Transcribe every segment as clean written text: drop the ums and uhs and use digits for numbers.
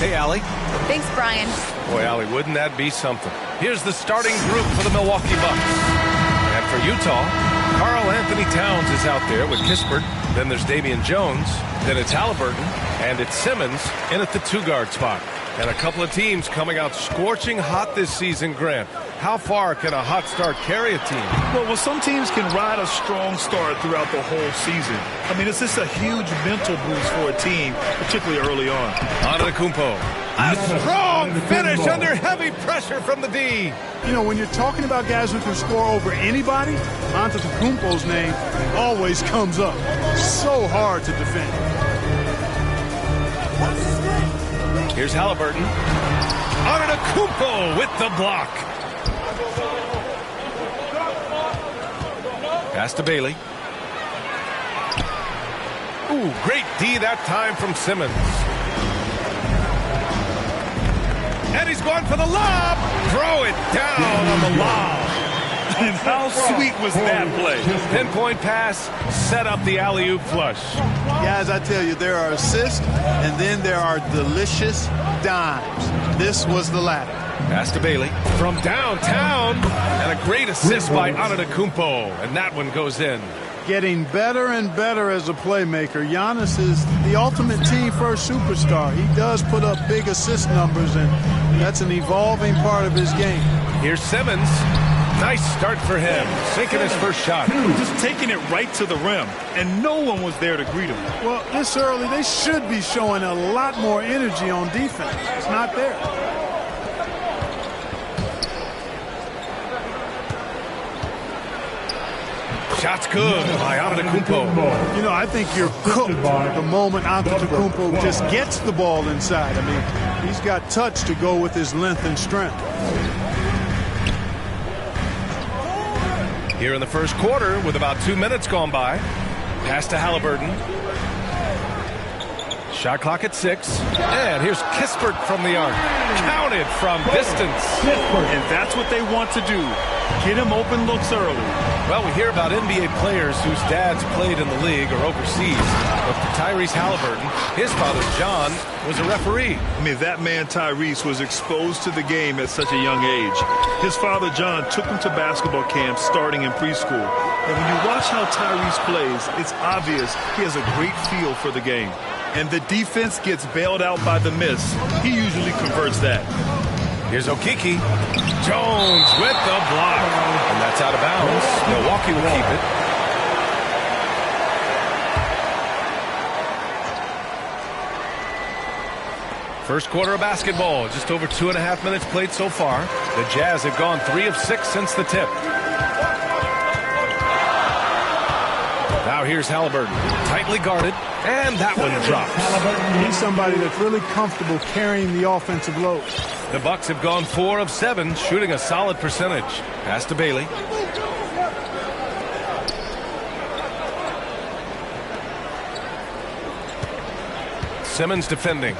Hey, Allie. Thanks, Brian. Boy, Allie, wouldn't that be something? Here's the starting group for the Milwaukee Bucks. And for Utah, Karl Anthony Towns is out there with Kispert. Then there's Damian Jones. Then it's Halliburton. And it's Simmons in at the two-guard spot. And a couple of teams coming out scorching hot this season, Grant. How far can a hot start carry a team? Well, some teams can ride a strong start throughout the whole season. I mean, it's just a huge mental boost for a team, particularly early on. Antetokounmpo. A strong finish under heavy pressure from the D. You know, when you're talking about guys who can score over anybody, Antetokounmpo's name always comes up. So hard to defend. Here's Halliburton. Antetokounmpo with the block. Pass to Bailey. Ooh, great D that time from Simmons. And he's going for the lob. Throw it down on the lob. And how sweet was that play? Pinpoint pass, set up the alley-oop flush. Guys, I tell you, there are assists, and then there are delicious dimes. This was the latter. Pass to Bailey from downtown, and a great assist by Antetokounmpo, and that one goes in. Getting better and better as a playmaker. Giannis is the ultimate team-first superstar. He does put up big assist numbers, and that's an evolving part of his game. Here's Simmons. Nice start for him, sinking his first shot. Just taking it right to the rim, and no one was there to greet him. Well, this early, they should be showing a lot more energy on defense. It's not there. Shot's good by Antetokounmpo. You know, I think you're cooked the moment Antetokounmpo just gets the ball inside. I mean, he's got touch to go with his length and strength. Here in the first quarter, with about 2 minutes gone by, pass to Halliburton. Shot clock at 6. And here's Kispert from the arc. Counted from distance. And that's what they want to do. Get him open looks early. Well, we hear about NBA players whose dads played in the league or overseas. But for Tyrese Halliburton, his father, John, was a referee. I mean, that man, Tyrese, was exposed to the game at such a young age. His father, John, took him to basketball camps starting in preschool. And when you watch how Tyrese plays, it's obvious he has a great feel for the game. And the defense gets bailed out by the miss. He usually converts that. Here's Okeke. Jones with the block. And that's out of bounds. Milwaukee will keep it. First quarter of basketball. Just over 2.5 minutes played so far. The Jazz have gone 3 of 6 since the tip. Now here's Halliburton. Tightly guarded. And that one drops. He's somebody that's really comfortable carrying the offensive load. The Bucks have gone 4 of 7, shooting a solid percentage. Pass to Bailey. Simmons defending.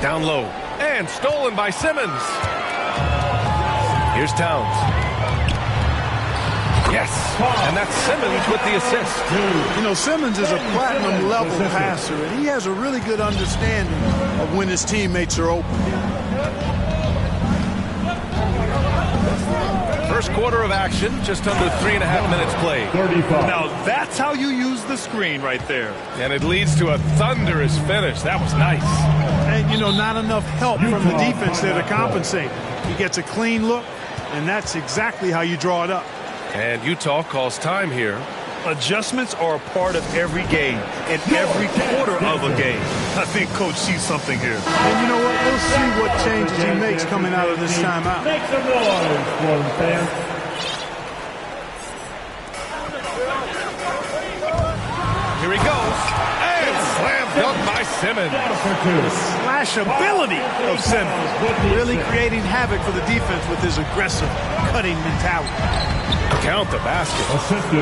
Down low. And stolen by Simmons. Here's Towns. Yes, and that's Simmons with the assist. You know, Simmons is a platinum-level passer, and he has a really good understanding of when his teammates are open. First quarter of action, just under 3.5 minutes played. Now, that's how you use the screen right there. And it leads to a thunderous finish. That was nice. And, you know, not enough help from the defense there to compensate. He gets a clean look, and that's exactly how you draw it up. And Utah calls time here. Adjustments are a part of every game and every quarter of a game. I think Coach sees something here. And you know what? We'll see what changes he makes coming out of this timeout. Make some noise for the fans. Here he goes. And slam dunk by Simmons. The slash ability of Simmons. Really creating havoc for the defense with his aggressive, cutting mentality. Count the basket.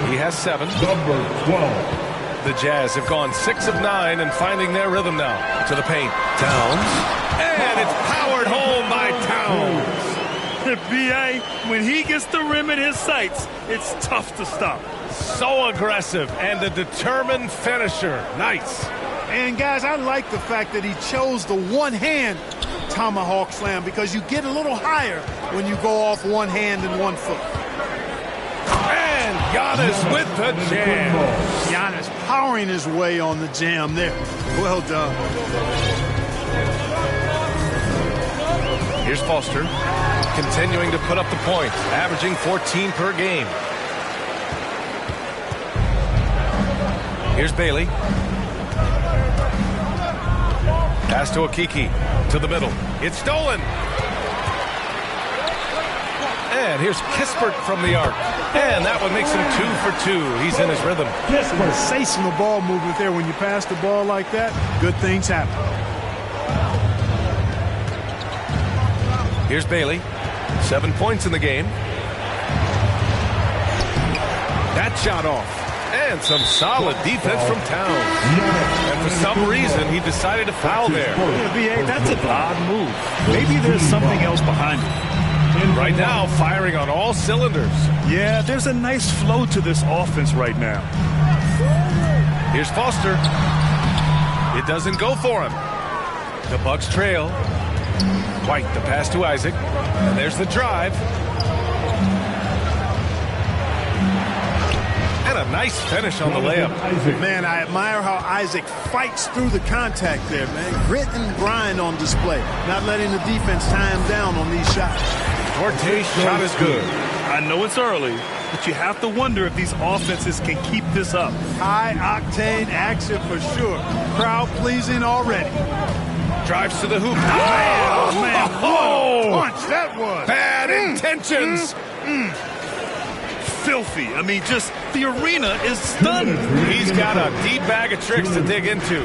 He has 7. Number 12. The Jazz have gone 6 of 9 and finding their rhythm now. To the paint. Towns. And it's powered home by Towns. B.A., when he gets the rim in his sights, it's tough to stop. So aggressive and a determined finisher. Nice. And guys, I like the fact that he chose the one-hand tomahawk slam because you get a little higher when you go off one hand and one foot. And Giannis with the jam. Giannis powering his way on the jam there. Well done. Here's Foster, continuing to put up the points, averaging 14 per game. Here's Bailey. Pass to Okiki, to the middle. It's stolen. And here's Kispert from the arc. And that one makes him 2 for 2. He's in his rhythm. Sensational ball movement there. When you pass the ball like that, good things happen. Here's Bailey. 7 points in the game. That shot off. And some solid defense from Towns. And for some reason, he decided to foul there. Yeah, that's an odd move. Maybe there's something else behind it. Right now, firing on all cylinders. Yeah, there's a nice flow to this offense right now. Here's Foster. It doesn't go for him. The Bucks trail. White, the pass to Isaac. And there's the drive. And a nice finish on the layup. Man, I admire how Isaac fights through the contact there, man. Grit and grind on display. Not letting the defense tie him down on these shots. Forte's shot is good. I know it's early, but you have to wonder if these offenses can keep this up. High-octane action for sure. Crowd-pleasing already. Drives to the hoop. Oh, man, Oh! what a punch that was. Bad intentions. Filthy. I mean, just the arena is stunned. He's got a deep bag of tricks to dig into.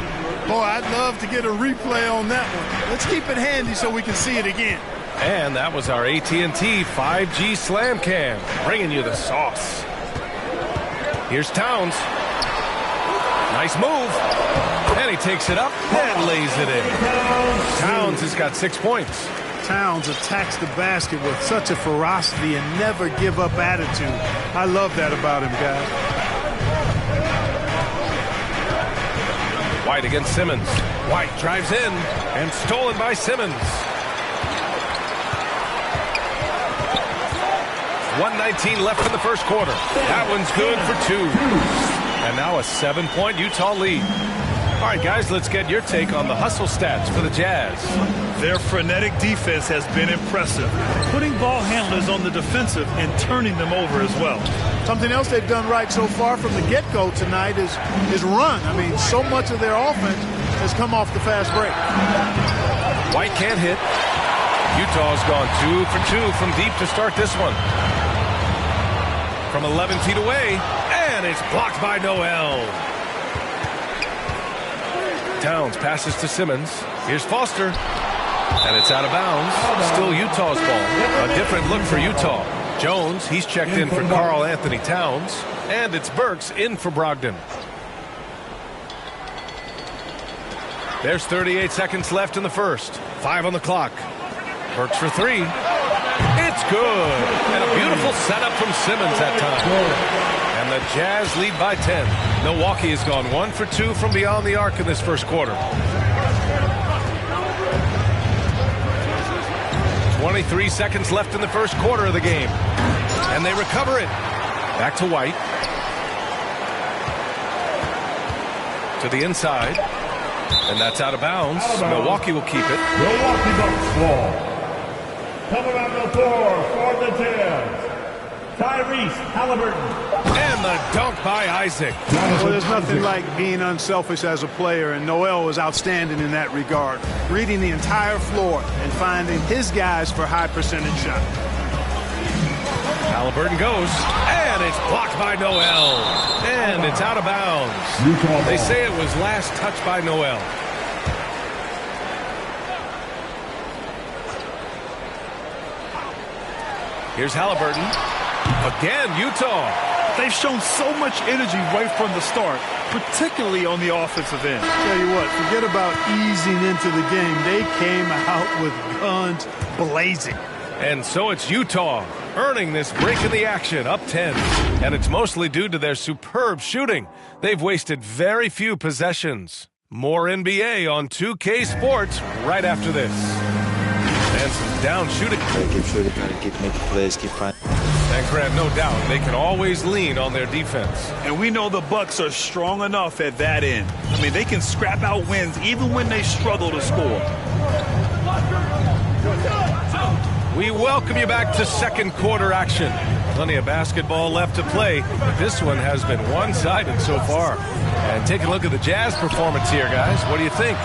Boy, I'd love to get a replay on that one. Let's keep it handy so we can see it again. And that was our AT&T 5G Slam Cam, bringing you the sauce. Here's Towns. Nice move. And he takes it up and lays it in. Towns has got 6 points. Towns attacks the basket with such a ferocity and never give up attitude. I love that about him, guys. White against Simmons. White drives in and stolen by Simmons. 1:19 left in the first quarter. That one's good for 2. And now a 7-point Utah lead. All right, guys, let's get your take on the hustle stats for the Jazz. Their frenetic defense has been impressive, putting ball handlers on the defensive and turning them over as well. Something else they've done right so far from the get-go tonight is run. I mean, so much of their offense has come off the fast break. White can't hit. Utah's gone 2 for 2 from deep to start this one. From 11 feet away, and it's blocked by Noel. Towns passes to Simmons. Here's Foster. And it's out of bounds. Still Utah's ball. A different look for Utah. Jones, he's checked in for Karl Anthony Towns. And it's Burks in for Brogdon. There's 38 seconds left in the first. 5 on the clock. Burks for 3. It's good. And a beautiful setup from Simmons that time. And the Jazz lead by 10. Milwaukee has gone 1 for 2 from beyond the arc in this first quarter. 23 seconds left in the first quarter of the game. And they recover it. Back to White. To the inside. And that's out of bounds. Milwaukee will keep it. Milwaukee Bucks ball. Coming on the floor for the Jazz, Tyrese Halliburton. And the dunk by Isaac. Well, there's nothing like being unselfish as a player, and Noel was outstanding in that regard. Reading the entire floor and finding his guys for high percentage shots. Halliburton goes, and it's blocked by Noel. And it's out of bounds. They say it was last touched by Noel. Here's Halliburton. Again, Utah. They've shown so much energy right from the start, particularly on the offensive end. Tell you what, forget about easing into the game. They came out with guns blazing. And so it's Utah earning this break in the action, up 10. And it's mostly due to their superb shooting. They've wasted very few possessions. More NBA on 2K Sports right after this. And some down shooting. Keep shooting, gotta keep making plays, keep finding. And Grant, no doubt, they can always lean on their defense. And we know the Bucks are strong enough at that end. I mean, they can scrap out wins even when they struggle to score. We welcome you back to second quarter action. Plenty of basketball left to play, but this one has been one-sided so far. And take a look at the Jazz performance here, guys. What do you think?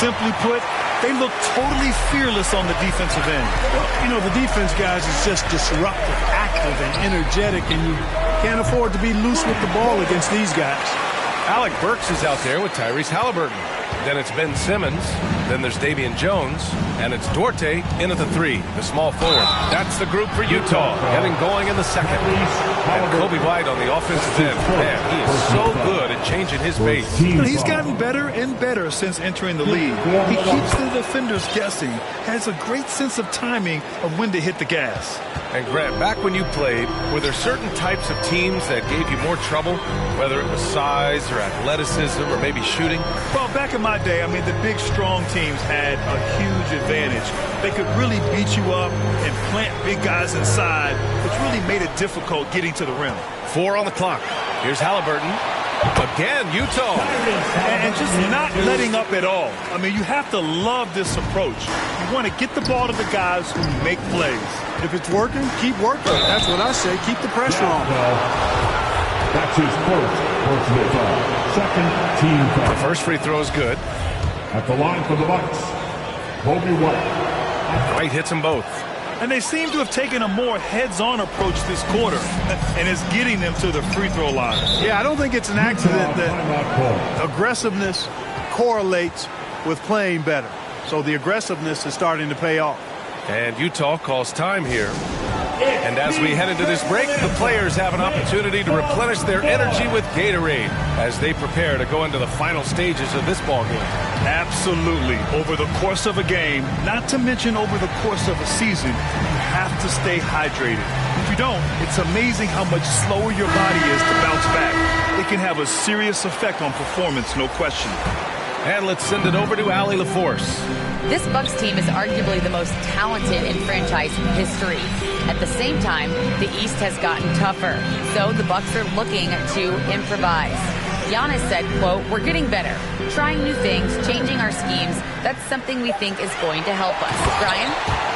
Simply put, they look totally fearless on the defensive end. Well, you know, the defense, guys, is just disruptive, active, and energetic, and you can't afford to be loose with the ball against these guys. Alec Burks is out there with Tyrese Halliburton. Then it's Ben Simmons. Then there's Damian Jones. And it's Duarte in at the 3, the small forward. That's the group for Utah, getting going in the second. And Kobe White on the offensive end. Man, he is so good at changing his pace. He's gotten better and better since entering the league. He keeps the defenders guessing, has a great sense of timing of when to hit the gas. And Grant, back when you played, were there certain types of teams that gave you more trouble, whether it was size or athleticism or maybe shooting? Well, back in my day, I mean, the big, strong teams had a huge advantage. They could really beat you up and plant big guys inside, which really made it difficult getting to the rim. 4 on the clock. Here's Halliburton. Again, Utah. And just not letting up at all. I mean, you have to love this approach. You want to get the ball to the guys who make plays. If it's working, keep working. That's what I say. Keep the pressure on. That's his first personal foul. Second team foul. The first free throw is good. At the line for the Bucks, Kobe White. White hits them both. And they seem to have taken a more heads-on approach this quarter, and it's getting them to the free throw line. Yeah, I don't think it's an accident that aggressiveness correlates with playing better. So the aggressiveness is starting to pay off. And Utah calls time here. And as we head into this break, the players have an opportunity to replenish their energy with Gatorade as they prepare to go into the final stages of this ballgame. Absolutely. Over the course of a game, not to mention over the course of a season, you have to stay hydrated. If you don't, it's amazing how much slower your body is to bounce back. It can have a serious effect on performance, no question. And let's send it over to Allie LaForce. This Bucks team is arguably the most talented in franchise history. At the same time, the East has gotten tougher, so the Bucks are looking to improvise. Giannis said, quote, "We're getting better, trying new things, changing our schemes. That's something we think is going to help us." Brian?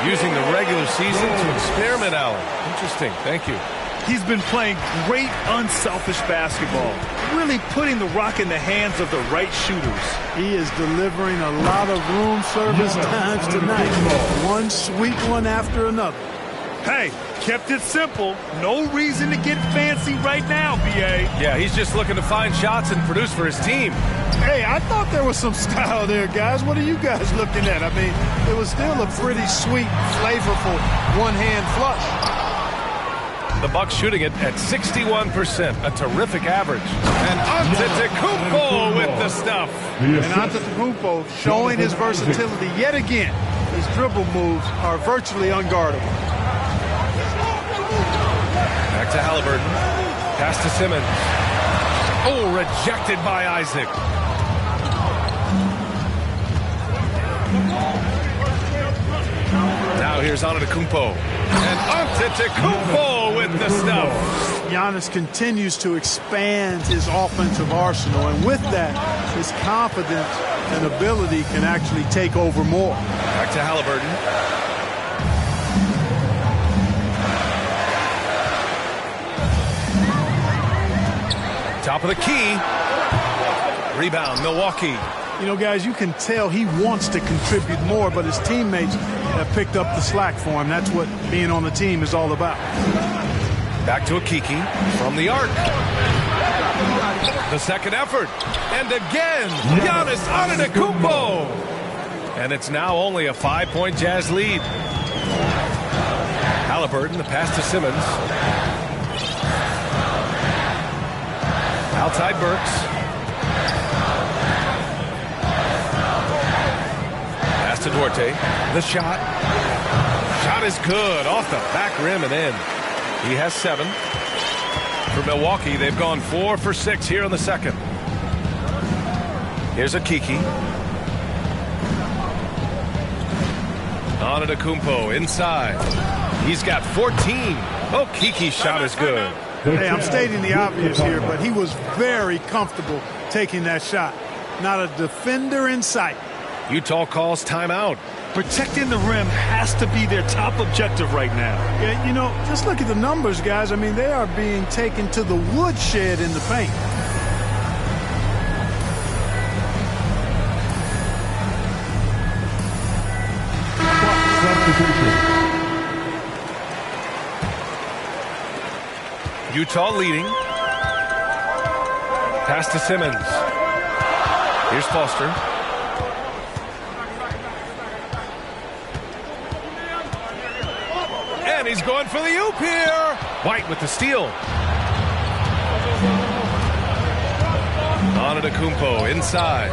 Using the regular season to experiment, Allen. Interesting. Thank you. He's been playing great, unselfish basketball, really putting the rock in the hands of the right shooters. He is delivering a lot of room service times tonight. One sweet one after another. Hey, kept it simple. No reason to get fancy right now, B.A. Yeah, he's just looking to find shots and produce for his team. Hey, I thought there was some style there, guys. What are you guys looking at? I mean, it was still a pretty sweet, flavorful one-hand flush. The Bucks shooting it at 61%, a terrific average. And Antetokounmpo with the stuff. And Antetokounmpo showing his versatility yet again. His dribble moves are virtually unguardable. Back to Halliburton. Pass to Simmons. Oh, rejected by Isaac. Now here's Antetokounmpo. And Antetokounmpo with the stuff. Giannis continues to expand his offensive arsenal, and with that, his confidence and ability can actually take over more. Back to Halliburton. Top of the key. Rebound, Milwaukee. You know, guys, you can tell he wants to contribute more, but his teammates have picked up the slack for him. That's what being on the team is all about. Back to Akiki from the arc. The second effort. And again, Giannis Antetokounmpo. And it's now only a 5-point Jazz lead. Halliburton, the pass to Simmons. Outside Burks. Pass to Duarte. The shot. Shot is good. Off the back rim and in. He has 7. For Milwaukee, they've gone 4 for 6 here in the second. Here's a Kiki. Antetokounmpo inside. He's got 14. Oh, Kiki's shot is good. Hey, I'm stating the obvious here, but he was very comfortable taking that shot. Not a defender in sight. Utah calls timeout. Protecting the rim has to be their top objective right now. Yeah, you know, just look at the numbers, guys. I mean, they are being taken to the woodshed in the paint. Utah leading. Pass to Simmons. Here's Foster. And he's going for the oop here. White with the steal. Antetokounmpo inside.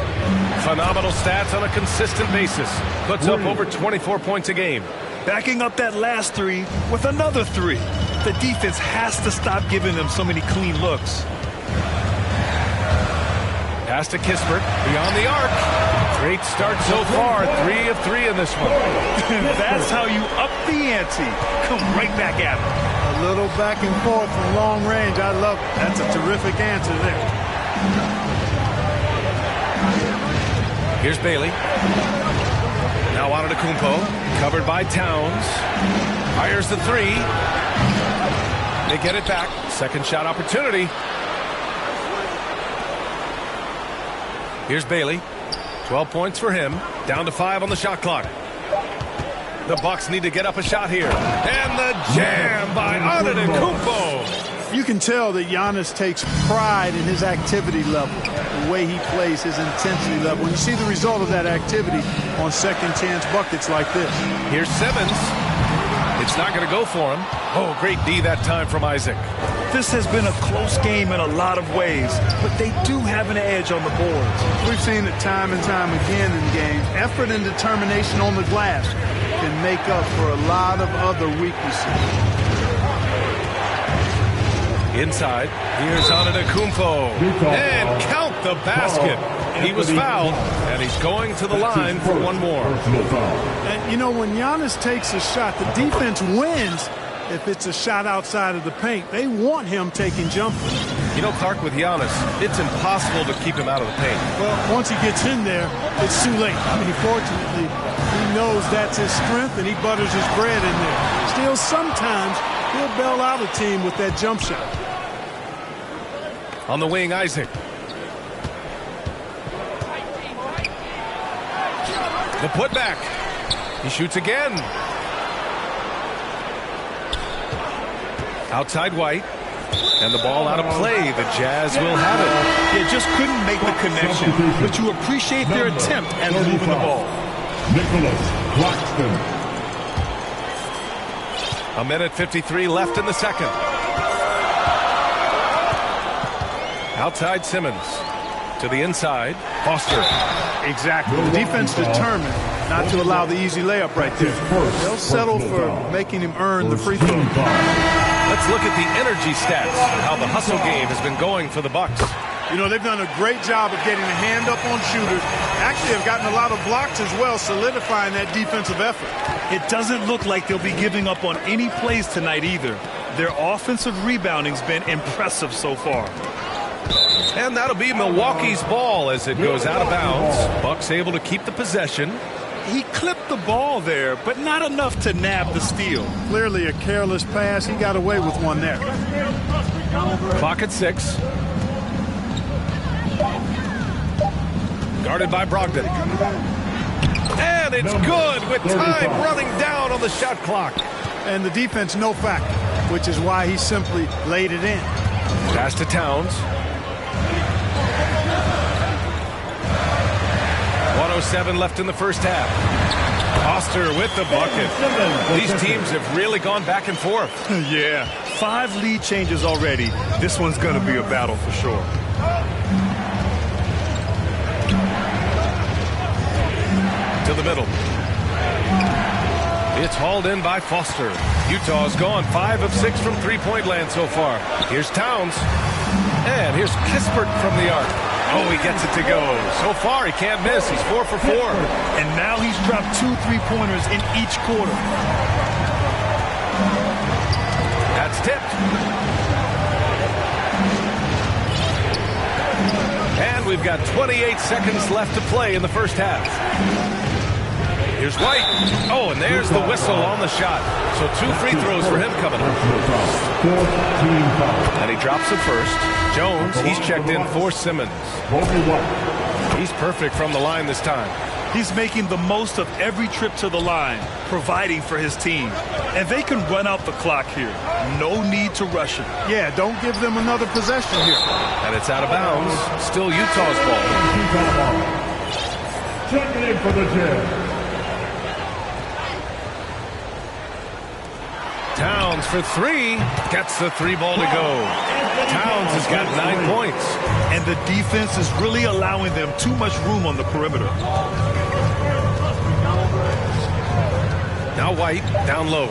Phenomenal stats on a consistent basis. Puts up over 24 points a game. Backing up that last three with another three. The defense has to stop giving them so many clean looks. Pass to Kispert, beyond the arc. Great start so far, 3 of 3 in this one. That's how you up the ante. Come right back at him. A little back and forth from long range. I love it. That's a terrific answer there. Here's Bailey. Now Antetokounmpo, covered by Towns. Fires the three. They get it back. Second shot opportunity. Here's Bailey. 12 points for him. Down to 5 on the shot clock. The Bucks need to get up a shot here. And the jam by Antetokounmpo. You can tell that Giannis takes pride in his activity level, the way he plays, his intensity level. And you see the result of that activity on second chance buckets like this. Here's Simmons. It's not going to go for him. Oh, great D that time from Isaac. This has been a close game in a lot of ways, but they do have an edge on the boards. We've seen it time and time again in games. Effort and determination on the glass can make up for a lot of other weaknesses. Inside, here's Antetokounmpo. And count the basket. He was fouled, and he's going to the line for one more. And, you know, when Giannis takes a shot, the defense wins if it's a shot outside of the paint. They want him taking jumpers. You know, Clark, with Giannis, it's impossible to keep him out of the paint. Well, once he gets in there, it's too late. I mean, fortunately, he knows that's his strength, and he butters his bread in there. Still, sometimes he'll bail out a team with that jump shot. On the wing, Isaac. The putback. He shoots again. Outside White. And the ball out of play. The Jazz will have it. You just couldn't make the connection, but you appreciate their attempt at moving the ball. Nicholas Claxton. A minute 53 left in the second. Outside Simmons. To the inside. Foster. Exactly. The defense determined not to allow the easy layup right there. They'll settle for making him earn the free throw. Let's look at the energy stats, how the hustle game has been going for the Bucks. You know, they've done a great job of getting a hand up on shooters. Actually, have gotten a lot of blocks as well, solidifying that defensive effort. It doesn't look like they'll be giving up on any plays tonight either. Their offensive rebounding's been impressive so far. And that'll be Milwaukee's ball as it goes out of bounds. Bucks able to keep the possession. He clipped the ball there, but not enough to nab the steal. Clearly a careless pass. He got away with one there. Clock at 6. Guarded by Brogdon. And it's good with time running down on the shot clock. And the defense no factor, which is why he simply laid it in. Pass to Towns. 1:07 left in the first half. Foster with the bucket. These teams have really gone back and forth. Yeah, 5 lead changes already. This one's going to be a battle for sure. To the middle. It's hauled in by Foster. Utah's gone 5 of 6 from three-point land so far. Here's Towns. And here's Kispert from the arc. Oh, he gets it to go. So far, he can't miss. He's 4 for 4. And now he's dropped 2 3-pointers in each quarter. That's tipped. And we've got 28 seconds left to play in the first half. Here's White. Oh, and there's the whistle on the shot. So 2 free throws for him coming up. And he drops it first. Jones, he's checked in for Simmons. He's perfect from the line this time. He's making the most of every trip to the line, providing for his team. And they can run out the clock here. No need to rush it. Yeah, don't give them another possession here. And it's out of bounds. Still Utah's ball. Checking in for the Jazz. Towns for 3. Gets the 3 ball to go. Towns has got 9 points. And the defense is really allowing them too much room on the perimeter. Now White down low.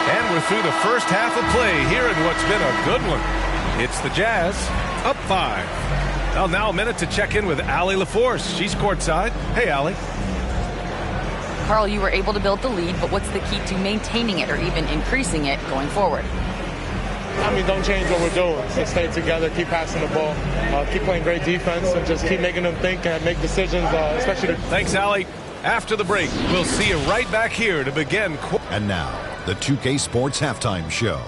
And we're through the first half of play here in what's been a good one. It's the Jazz up 5. Well, now a minute to check in with Allie LaForce. She's courtside. Hey, Allie. Carl, you were able to build the lead, but what's the key to maintaining it or even increasing it going forward? I mean, don't change what we're doing. Just stay together, keep passing the ball, keep playing great defense, and just keep making them think and make decisions, especially. Thanks, Allie. After the break, we'll see you right back here to begin. And now, the 2K Sports Halftime Show.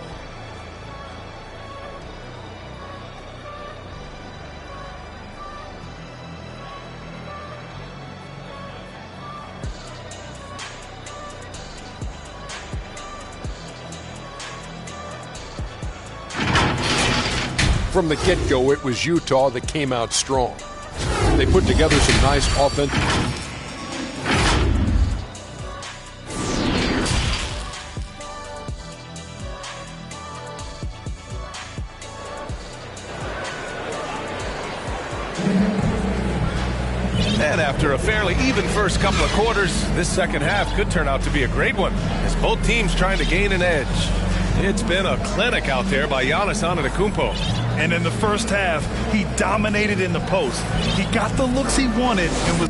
From the get-go, it was Utah that came out strong. They put together some nice offense. And after a fairly even first couple of quarters, this second half could turn out to be a great one as both teams trying to gain an edge. It's been a clinic out there by Giannis Antetokounmpo. And in the first half, he dominated in the post. He got the looks he wanted and was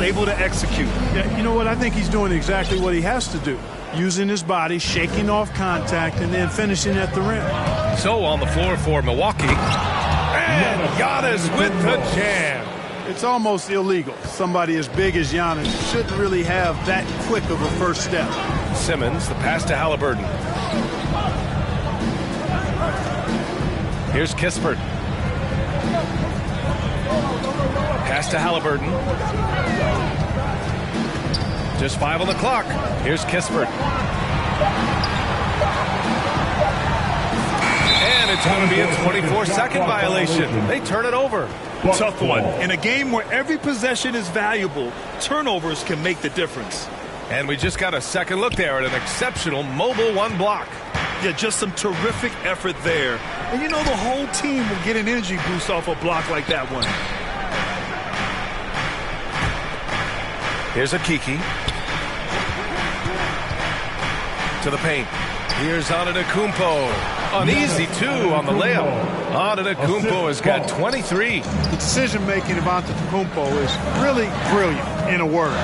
able to execute. Yeah, you know what? I think he's doing exactly what he has to do. Using his body, shaking off contact, and then finishing at the rim. So on the floor for Milwaukee. And Giannis with the jam. It's almost illegal. Somebody as big as Giannis shouldn't really have that quick of a first step. Simmons, the pass to Halliburton. Here's Kispert. Pass to Halliburton. Just 5 on the clock. Here's Kispert. And it's going to be a 24-second violation. They turn it over. Tough one. In a game where every possession is valuable, turnovers can make the difference. And we just got a second look there at an exceptional mobile one block. Yeah, just some terrific effort there. And you know the whole team will get an energy boost off a block like that one. Here's a Kiki. To the paint. Here's Antetokounmpo. An easy 2 on the layup. Antetokounmpo has got 23. The decision-making of Antetokounmpo is really brilliant, in a word.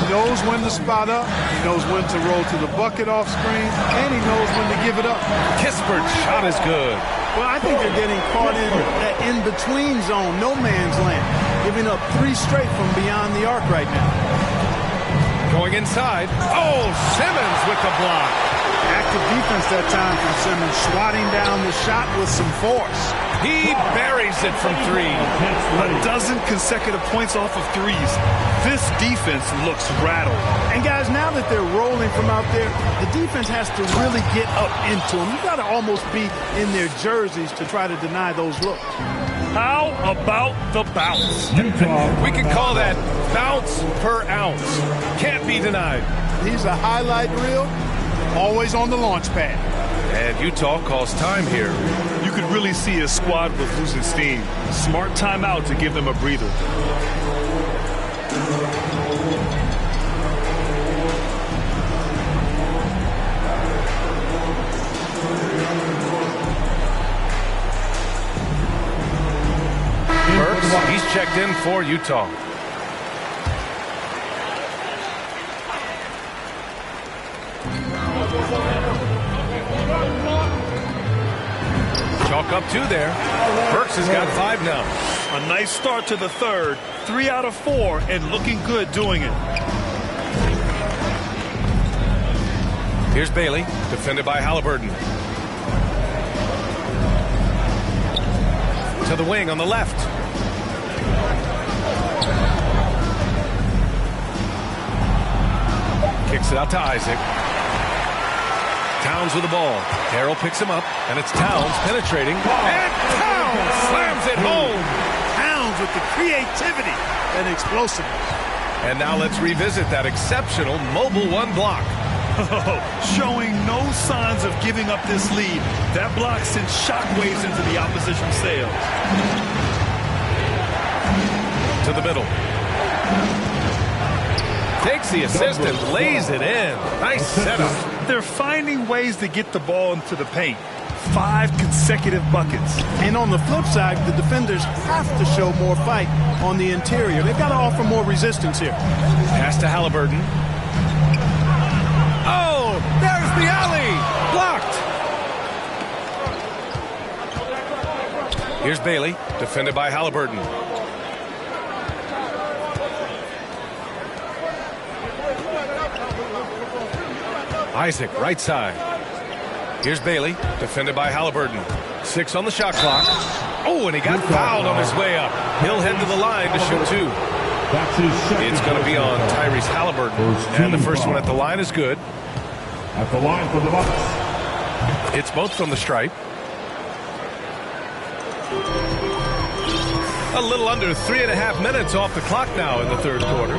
He knows when to spot up, he knows when to roll to the bucket off screen, and he knows when to give it up. Kispert's shot is good. Well, I think they're getting caught in that in-between zone, no man's land, giving up 3 straight from beyond the arc right now. Going inside. Oh, Simmons with the block. Active defense that time from Simmons, swatting down the shot with some force. He buries it from 3. A dozen consecutive points off of threes. This defense looks rattled. And guys, now that they're rolling from out there, the defense has to really get up into them. You got to almost be in their jerseys to try to deny those looks. How about the bounce? We can call that bounce per ounce. Can't be denied. He's a highlight reel, always on the launch pad. And Utah calls time here. You could really see his squad was losing steam. Smart timeout to give them a breather. Burks, he's checked in for Utah. Chalk up 2 there. Burks has got 5 now. A nice start to the third. 3 out of 4 and looking good doing it. Here's Bailey, defended by Halliburton. To the wing on the left. Kicks it out to Isaac. Towns with the ball. Harrell picks him up, and it's Towns penetrating. And Towns slams it home. Towns with the creativity and explosiveness. And now let's revisit that exceptional mobile one block. Showing no signs of giving up this lead. That block sends shockwaves into the opposition sails. To the middle. Takes the assist and lays it in. Nice setup. They're finding ways to get the ball into the paint. 5 consecutive buckets. And on the flip side, the defenders have to show more fight on the interior. They've got to offer more resistance here. Pass to Halliburton. Oh, there's the alley. Blocked. Here's Bailey, defended by Halliburton. Isaac, right side. Here's Bailey, defended by Halliburton. 6 on the shot clock. Oh, and he got fouled on his way up. He'll head to the line to shoot 2. It's going to be on Tyrese Halliburton. And the first one at the line is good. At the line for the Bucks. It's both from the stripe. A little under 3.5 minutes off the clock now in the third quarter.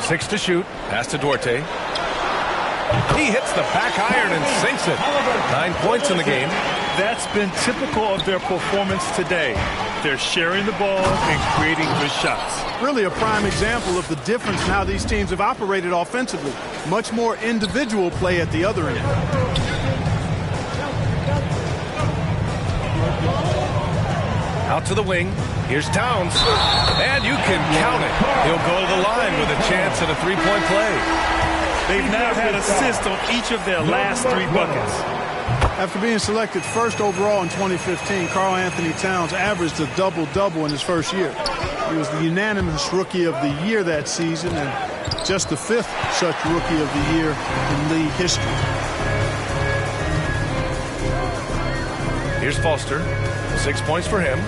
Six to shoot. Pass to Duarte. He hits the back iron and sinks it. 9 points in the game. That's been typical of their performance today. They're sharing the ball and creating good shots. Really a prime example of the difference in how these teams have operated offensively. Much more individual play at the other end. Out to the wing. Here's Towns. And you can count it. He'll go to the line with a chance at a three-point play. They've now had assists on each of their last 3 buckets. After being selected first overall in 2015, Karl Anthony Towns averaged a double-double in his first year. He was the unanimous Rookie of the Year that season and just the 5th such Rookie of the Year in league history. Here's Foster. 6 points for him.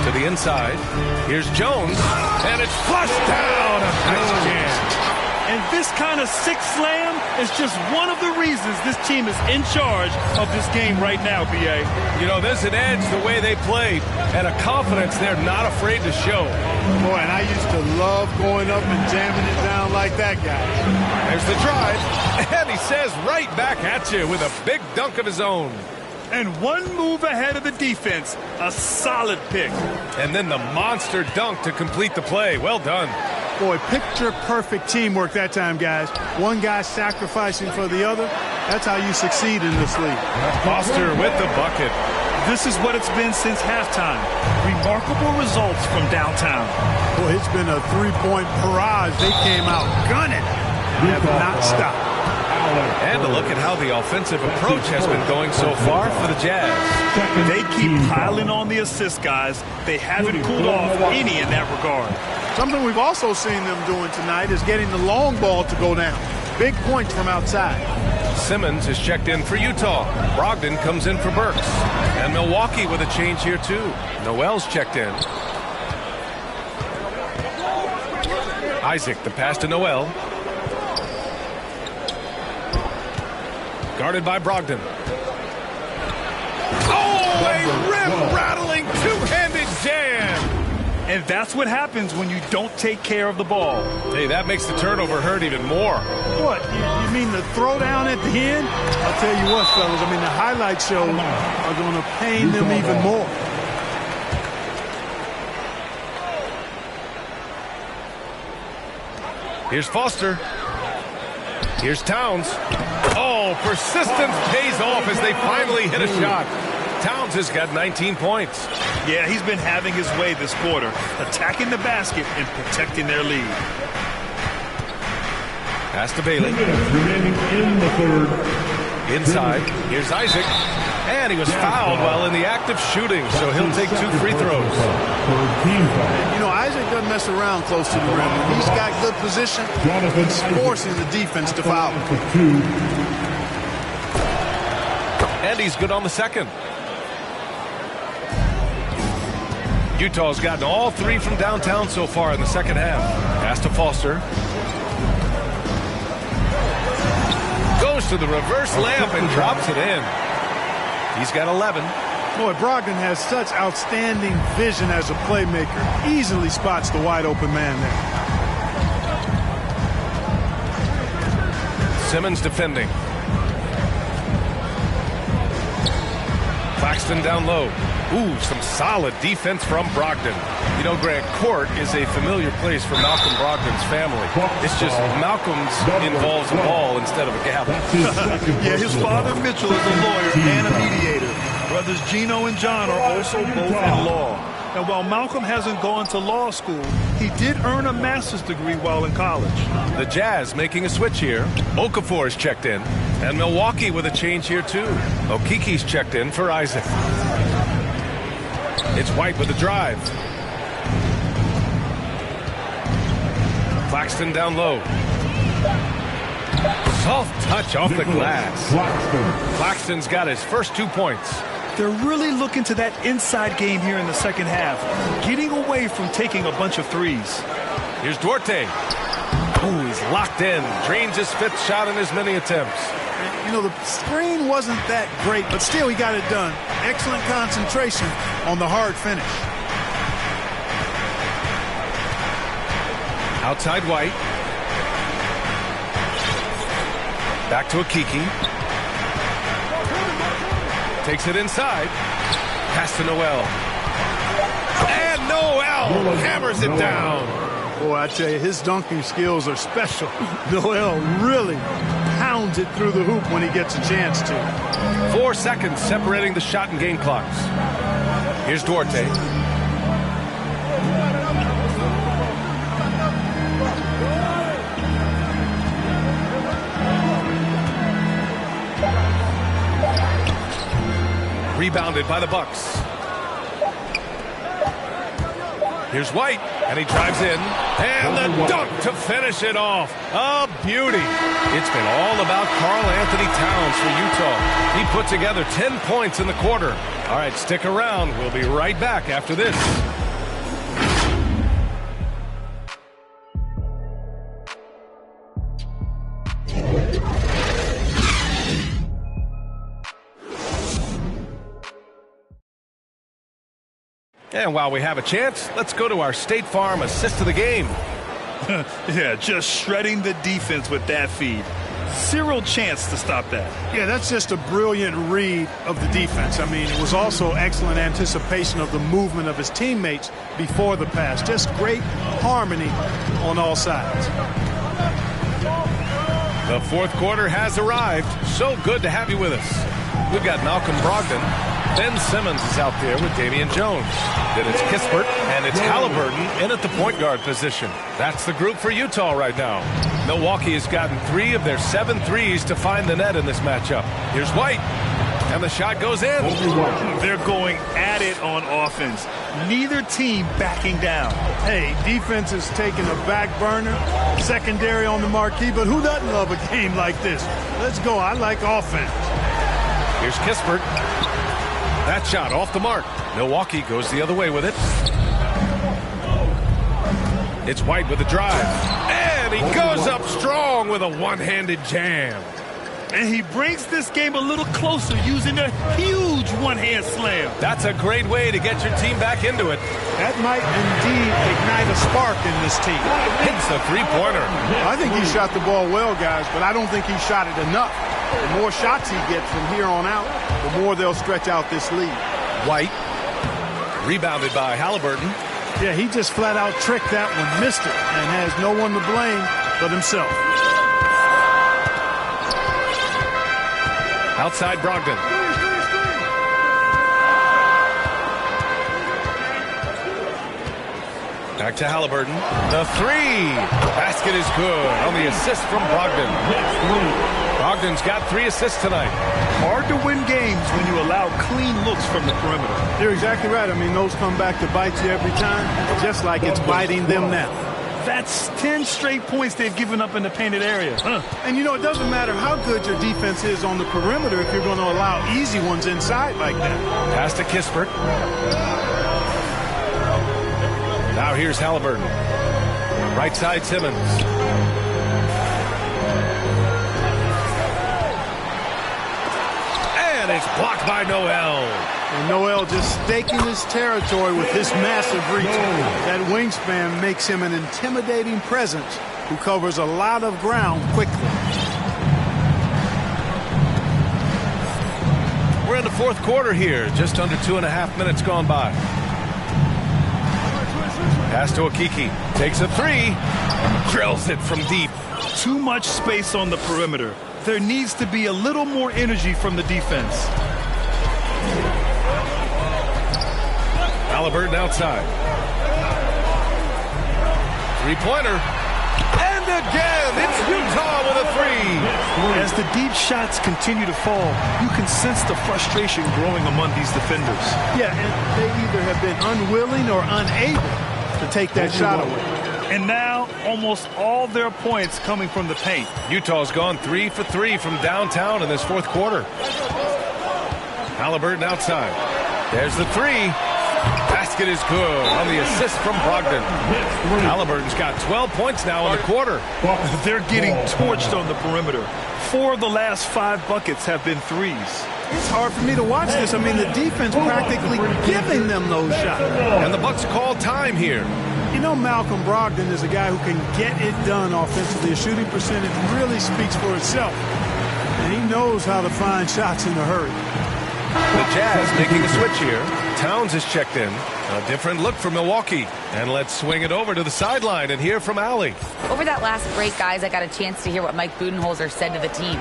To the inside. Here's Jones. And it's flushed down. A nice jam. And this kind of six slam is just one of the reasons this team is in charge of this game right now, B.A. You know, there's an edge the way they play and a confidence they're not afraid to show. Boy, and I used to love going up and jamming it down like that guy. There's the drive, and he says right back at you with a big dunk of his own. And one move ahead of the defense, a solid pick. And then the monster dunk to complete the play. Well done. Boy, picture-perfect teamwork that time, guys. One guy sacrificing for the other. That's how you succeed in this league. Foster with the bucket. This is what it's been since halftime. Remarkable results from downtown. Boy, it's been a three-point barrage. They came out gunning. They have not stopped. And to look at how the offensive approach has been going so far for the Jazz. They keep piling on the assist, guys. They haven't cooled off any in that regard. Something we've also seen them doing tonight is getting the long ball to go down. Big points from outside. Simmons is checked in for Utah. Brogdon comes in for Burks. And Milwaukee with a change here too. Noel's checked in. Isaac, the pass to Noel. Guarded by Brogdon. Oh, a rim-rattling two-handed jam. And that's what happens when you don't take care of the ball. Hey, that makes the turnover hurt even more. What? You mean the throwdown at the end? I'll tell you what, fellas. I mean, the highlight shows are going to pain them even more. Here's Foster. Here's Towns. Oh, persistence pays off as they finally hit a shot. Towns has got 19 points. Yeah, he's been having his way this quarter, attacking the basket and protecting their lead. Pass to Bailey. Remaining in the third. Inside. Here's Isaac. And he was fouled while in the act of shooting, so he'll take 2 free throws. You know, Isaac doesn't mess around close to the rim. He's got good position. He's forcing the defense to foul. And he's good on the second. Utah's gotten all 3 from downtown so far in the second half. Pass to Foster. Goes to the reverse layup and drops it in. He's got 11. Boy, Brogdon has such outstanding vision as a playmaker. Easily spots the wide open man there. Simmons defending. Claxton down low. Ooh, some solid defense from Brogdon. You know, Grant, court is a familiar place for Malcolm Brogdon's family. It's just Malcolm's involves a ball instead of a gavel. Yeah, his father, Mitchell, is a lawyer and a mediator. Brothers Gino and John are also both in law. And while Malcolm hasn't gone to law school, he did earn a master's degree while in college. The Jazz making a switch here. Okafor is checked in. And Milwaukee with a change here, too. Okiki's checked in for Isaac. It's White with the drive. Claxton down low. Soft touch off the glass. Claxton's got his first 2 points. They're really looking to that inside game here in the second half, getting away from taking a bunch of threes. Here's Duarte. Ooh, he's locked in. Drains his 5th shot in as many attempts. You know, the screen wasn't that great, but still he got it done. Excellent concentration on the hard finish. Outside White. Back to Okiki. Takes it inside. Pass to Noel. And Noel hammers it down. Boy, I tell you, his dunking skills are special. Noel really pounds it through the hoop when he gets a chance to. 4 seconds separating the shot and game clocks. Here's Duarte. Rebounded by the Bucks. Here's White, and he drives in, and the dunk to finish it off. A beauty. It's been all about Karl Anthony Towns for Utah. He put together 10 points in the quarter. All right, stick around. We'll be right back after this. And while we have a chance, let's go to our State Farm assist of the game. Yeah, just shredding the defense with that feed. Zero chance to stop that. Yeah, that's just a brilliant read of the defense. I mean, it was also excellent anticipation of the movement of his teammates before the pass. Just great harmony on all sides. The fourth quarter has arrived. So good to have you with us. We've got Malcolm Brogdon. Ben Simmons is out there with Damian Jones. Then it's Kispert, and it's Halliburton in at the point guard position. That's the group for Utah right now. Milwaukee has gotten 3 of their 7 threes to find the net in this matchup. Here's White, and the shot goes in. They're going at it on offense. Neither team backing down. Hey, defense is taking a back burner, secondary on the marquee, but who doesn't love a game like this? Let's go. I like offense. Here's Kispert. That shot off the mark. Milwaukee goes the other way with it. It's White with the drive. And he goes up strong with a one-handed jam. And he brings this game a little closer using a huge one-hand slam. That's a great way to get your team back into it. That might indeed ignite a spark in this team. Hits a three-pointer. I think he shot the ball well, guys, but I don't think he shot it enough. The more shots he gets from here on out, the more they'll stretch out this lead. White, rebounded by Halliburton. Yeah, he just flat out tricked that one, missed it, and has no one to blame but himself. Outside Brogdon. Back to Halliburton. The three. Basket is good on the assist from Brogdon. Brogdon's got 3 assists tonight. Hard to win games when you allow clean looks from the perimeter. You're exactly right. I mean, those come back to bite you every time, just like it's biting them now. That's 10 straight points they've given up in the painted area. And, you know, it doesn't matter how good your defense is on the perimeter if you're going to allow easy ones inside like that. Pass to Kispert. Now here's Halliburton. Right side Simmons. And it's blocked by Noel. And Noel just staking his territory with this massive reach. That wingspan makes him an intimidating presence who covers a lot of ground quickly. We're in the fourth quarter here. Just under 2.5 minutes gone by. Pass to Akiki. Takes a 3. Drills it from deep. Too much space on the perimeter. There needs to be a little more energy from the defense. Halliburton outside. Three-pointer. And again, it's Utah with a 3. As the deep shots continue to fall, you can sense the frustration growing among these defenders. Yeah, and they either have been unwilling or unable to take that shot away. And now, almost all their points coming from the paint. Utah's gone 3 for 3 from downtown in this fourth quarter. Halliburton outside. There's the 3. Basket is good on the assist from Brogdon. Halliburton's got 12 points now in the quarter. They're getting torched on the perimeter. 4 of the last 5 buckets have been threes. It's hard for me to watch this. I mean, the defense practically giving them those shots. And the Bucks call time here. You know, Malcolm Brogdon is a guy who can get it done offensively. His shooting percentage really speaks for itself. And he knows how to find shots in a hurry. The Jazz making a switch here. Towns is checked in. A different look for Milwaukee. And let's swing it over to the sideline and hear from Allie. Over that last break, guys, I got a chance to hear what Mike Budenholzer said to the team.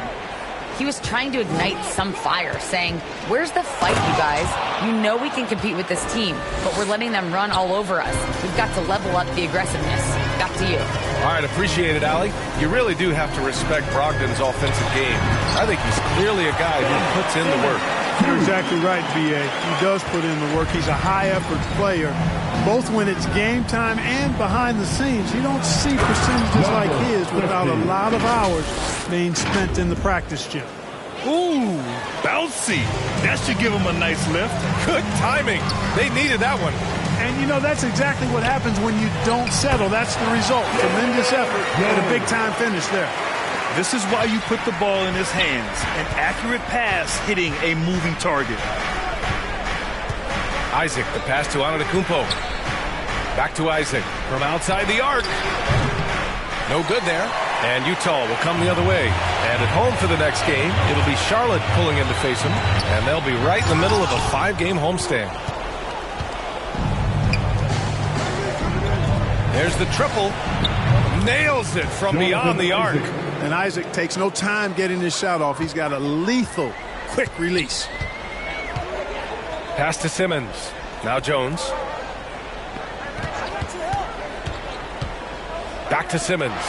He was trying to ignite some fire, saying, "Where's the fight, you guys? You know we can compete with this team, but we're letting them run all over us. We've got to level up the aggressiveness." Back to you. All right, appreciate it, Allie. You really do have to respect Brogdon's offensive game. I think he's clearly a guy who puts in the work. You're exactly right, B.A. He does put in the work. He's a high-effort player, both when it's game time and behind the scenes. You don't see percentages like his without a lot of hours being spent in the practice gym. Ooh, bouncy. That should give him a nice lift. Good timing. They needed that one. And, you know, that's exactly what happens when you don't settle. That's the result. Tremendous effort and a big-time finish there. This is why you put the ball in his hands. An accurate pass hitting a moving target. Isaac, the pass to Antetokounmpo. Back to Isaac from outside the arc. No good there. And Utah will come the other way. And at home for the next game, it'll be Charlotte pulling in to face them. And they'll be right in the middle of a 5-game homestand. There's the triple. Nails it from beyond the arc. And Isaac takes no time getting his shot off. He's got a lethal, quick release. Pass to Simmons. Now Jones. Back to Simmons.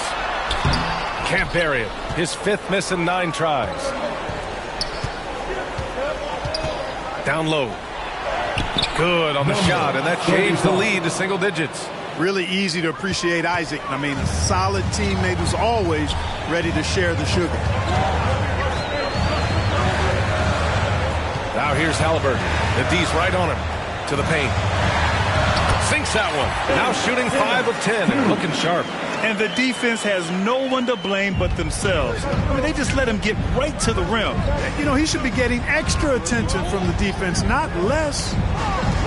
Can't bury it. His 5th miss in 9 tries. Down low. Good on the shot, and that changed the lead to single digits. Really easy to appreciate Isaac. I mean, a solid teammate who's always ready to share the sugar. Now here's Halliburton. The D's right on him. To the paint. Sinks that one. Now shooting 5 of 10 and looking sharp. And the defense has no one to blame but themselves. I mean, they just let him get right to the rim. You know, he should be getting extra attention from the defense, not less.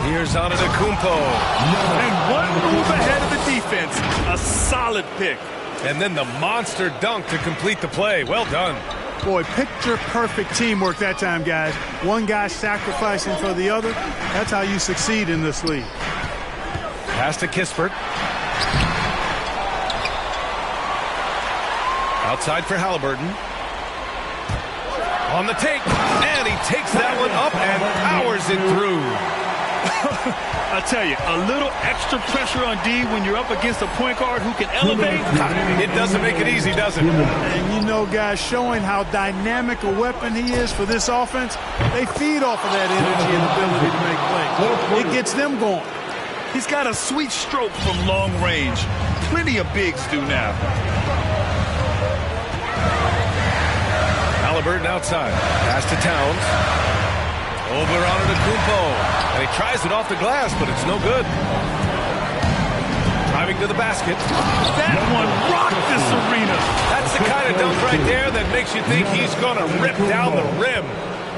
Here's Antetokounmpo. And one move ahead of the defense. A solid pick. And then the monster dunk to complete the play. Well done. Boy, picture-perfect teamwork that time, guys. One guy sacrificing for the other. That's how you succeed in this league. Pass to Kispert. Outside for Halliburton. On the take. And he takes that one up and powers it through. I tell you, a little extra pressure on D when you're up against a point guard who can elevate. It doesn't make it easy, does it? And you know, guys, showing how dynamic a weapon he is for this offense, they feed off of that energy and ability to make plays. It gets them going. He's got a sweet stroke from long range. Plenty of bigs do now. Halliburton outside. Pass to Towns. Over Antetokounmpo. And he tries it off the glass, but it's no good. Driving to the basket. That one rocked this arena. That's the kind of dunk right there that makes you think he's going to rip down the rim.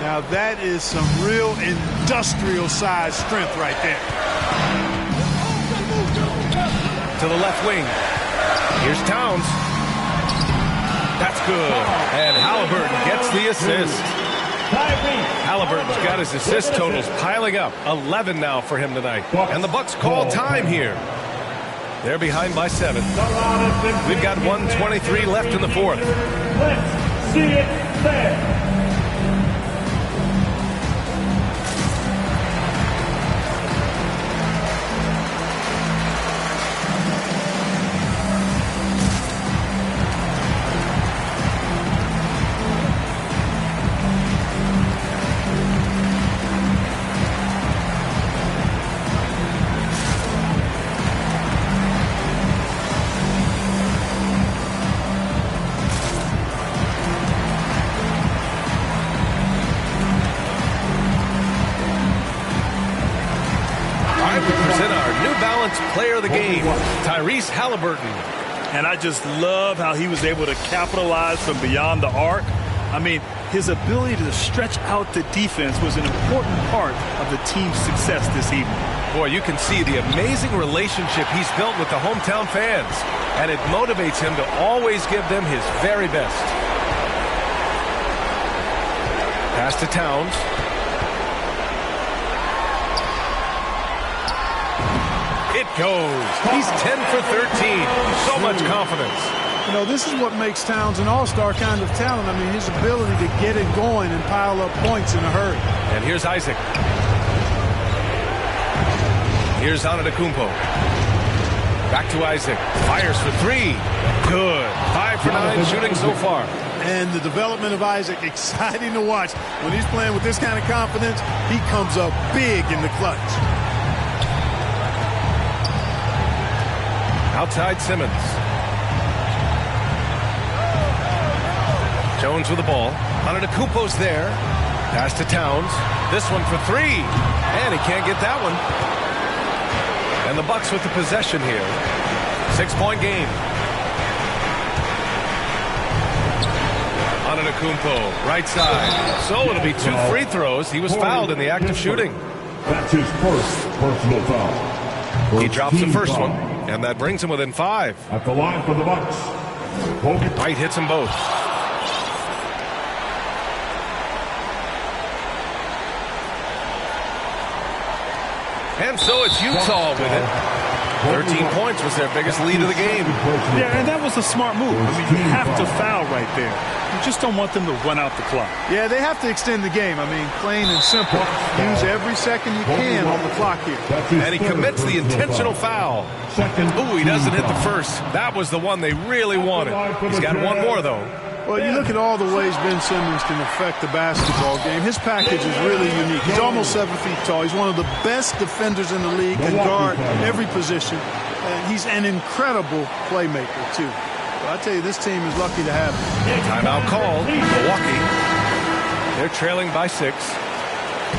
Now that is some real industrial size strength right there. To the left wing. Here's Towns. That's good. And Halliburton gets the assist. Halliburton's got his assist totals piling up. 11 now for him tonight. And the Bucks call time here. They're behind by 7. We've got 1:23 left in the 4th. Let's see it there. Player of the game, Tyrese Halliburton. And I just love how he was able to capitalize from beyond the arc. I mean, his ability to stretch out the defense was an important part of the team's success this evening. Boy, you can see the amazing relationship he's built with the hometown fans, and it motivates him to always give them his very best. Pass to Towns. It goes. He's 10 for 13. So much confidence. You know, this is what makes Towns an all-star kind of talent. I mean, his ability to get it going and pile up points in a hurry. And here's Isaac. Here's Antetokounmpo. Back to Isaac. Fires for three. Good. 5 for 9 shooting so far. And the development of Isaac, exciting to watch. When he's playing with this kind of confidence, he comes up big in the clutch. Outside Simmons. Jones with the ball. Antetokounmpo's there. Pass to Towns. This one for three. And he can't get that one. And the Bucks with the possession here. 6-point game. Antetokounmpo, right side. So it'll be 2 free throws. He was fouled in the act of shooting. That's his first personal foul. He drops the first one, and that brings him within 5. At the line for the Bucks. White hits them both. And so it's Utah with it. 13 points was their biggest lead of the game. Yeah, and that was a smart move. I mean, you have to foul right there. You just don't want them to run out the clock. Yeah, they have to extend the game. I mean, plain and simple. Use every second you can on the clock here. And he commits the intentional foul. Ooh, he doesn't hit the first. That was the one they really wanted. He's got one more, though. Well, you look at all the ways Ben Simmons can affect the basketball game. His package is really unique. He's almost 7 feet tall. He's one of the best defenders in the league, can guard every position. And he's an incredible playmaker, too. So I tell you, this team is lucky to have him. Timeout called. Milwaukee. They're trailing by 6.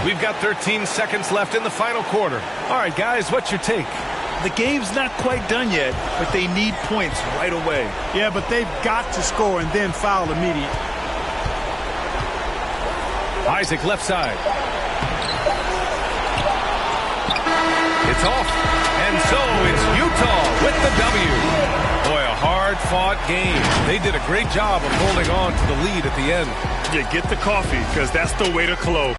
We've got 13 seconds left in the final quarter. All right, guys, what's your take? The game's not quite done yet, but they need points right away. Yeah, but they've got to score and then foul immediately. Isaac left side. It's off. And so it's Utah with the W. Boy, a hard-fought game. They did a great job of holding on to the lead at the end. Yeah, get the coffee, because that's the way to close.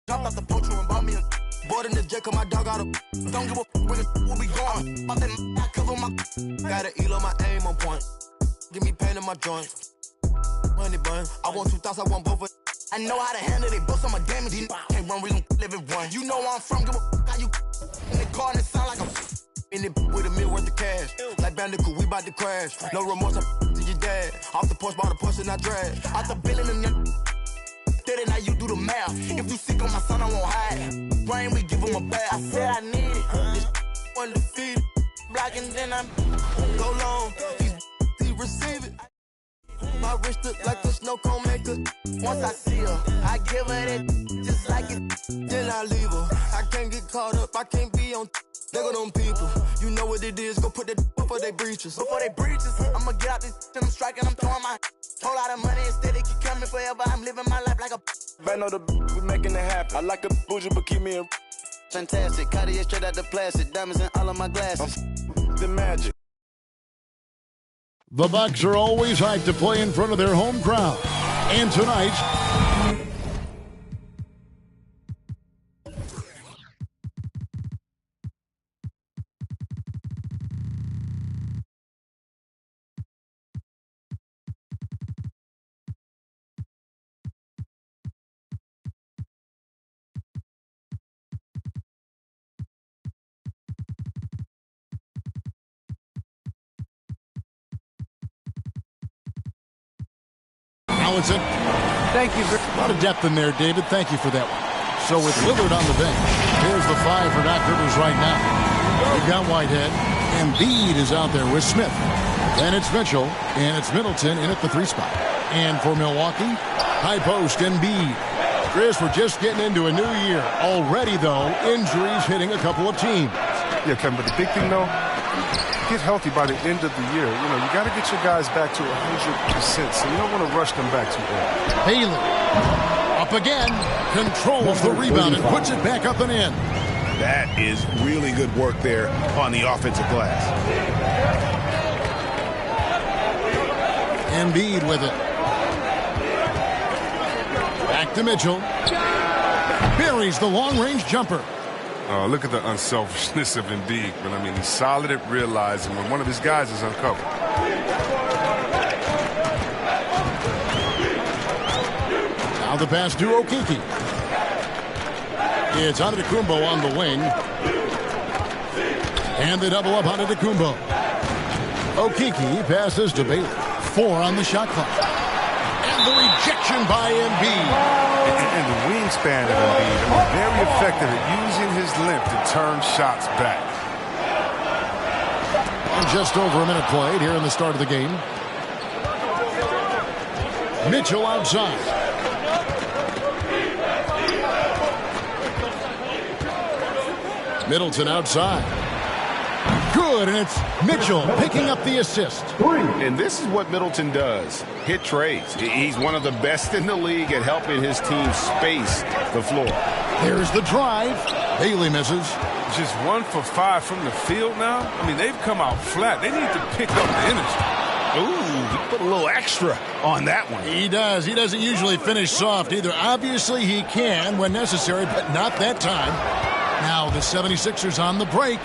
Dropped off the poacher and bought me a board in the jet, 'cause my dog got a. Don't give a where the will be going. About that I cover my. Got an elo, my aim on point. Give me pain in my joints. Money bun. I want 2,000, I want both of. I know how to handle it, bust on my damage. Can't run, we gon' live it one. You know where I'm from, give a how you in the car and it sound like a. In it with $1 million worth of cash. Like Bandicoot, we bout to crash. No remorse, I'm to your dad. Off the porch, bought a Porsche and I drag. Out the billing and then now you do the math. If you sick on my son, I won't hide. Rain, we give him a bath. I said I need it. This undefeated. Blocking, then I go long. He receive it. My wrist look like a snow cone maker. Once I see her, I give her that just like it. Then I leave her. I can't get caught up. I can't be on. They go them people. You know what it is. Go put that before they breaches. Before they breaches, I'ma get out this. I'm striking. I'm throwing my whole lot of money instead. It keep coming forever. I'm living my life like a. I know the we making it happen. I like a bougie, but keep me a. Fantastic. Cartier straight out the plastic. Diamonds in all of my glasses. The magic. The Bucks are always hyped to play in front of their home crowd. And tonight, Allison. Thank you. A lot of depth in there, David. Thank you for that one. So with Lillard on the bench, here's the 5 for Doc Rivers right now. We've got Whitehead. Embiid is out there with Smith. Then it's Mitchell, and it's Middleton in at the 3 spot. And for Milwaukee, high post Embiid. Chris, we're just getting into a new year. Already, though, injuries hitting a couple of teams. Yeah, Kevin, but the big thing, though, get healthy by the end of the year. You know, you got to get your guys back to 100%, so you don't want to rush them back too early. Bailey, up again, controls the rebound and puts it back up and in. That is really good work there on the offensive glass. Embiid with it. Back to Mitchell. Buries the long-range jumper. Oh, look at the unselfishness of Embiid. But I mean, he's solid at realizing when one of his guys is uncovered. Now the pass to Okeke. It's Antetokounmpo on the wing. And they double up Antetokounmpo. Okeke passes to Bailey. 4 on the shot clock. And the rejection by Embiid. And the wingspan of Embiid, very effective at using his length to turn shots back. And just over a minute played here in the start of the game. Mitchell outside. Middleton outside. Good, and it's Mitchell picking up the assist. And this is what Middleton does. Hit trades. He's one of the best in the league at helping his team space the floor. There's the drive. Bailey misses. Just 1 for 5 from the field now. I mean, they've come out flat. They need to pick up the energy. Ooh, he put a little extra on that one. He does. He doesn't usually finish soft either. Obviously, he can when necessary, but not that time. Now the 76ers on the break.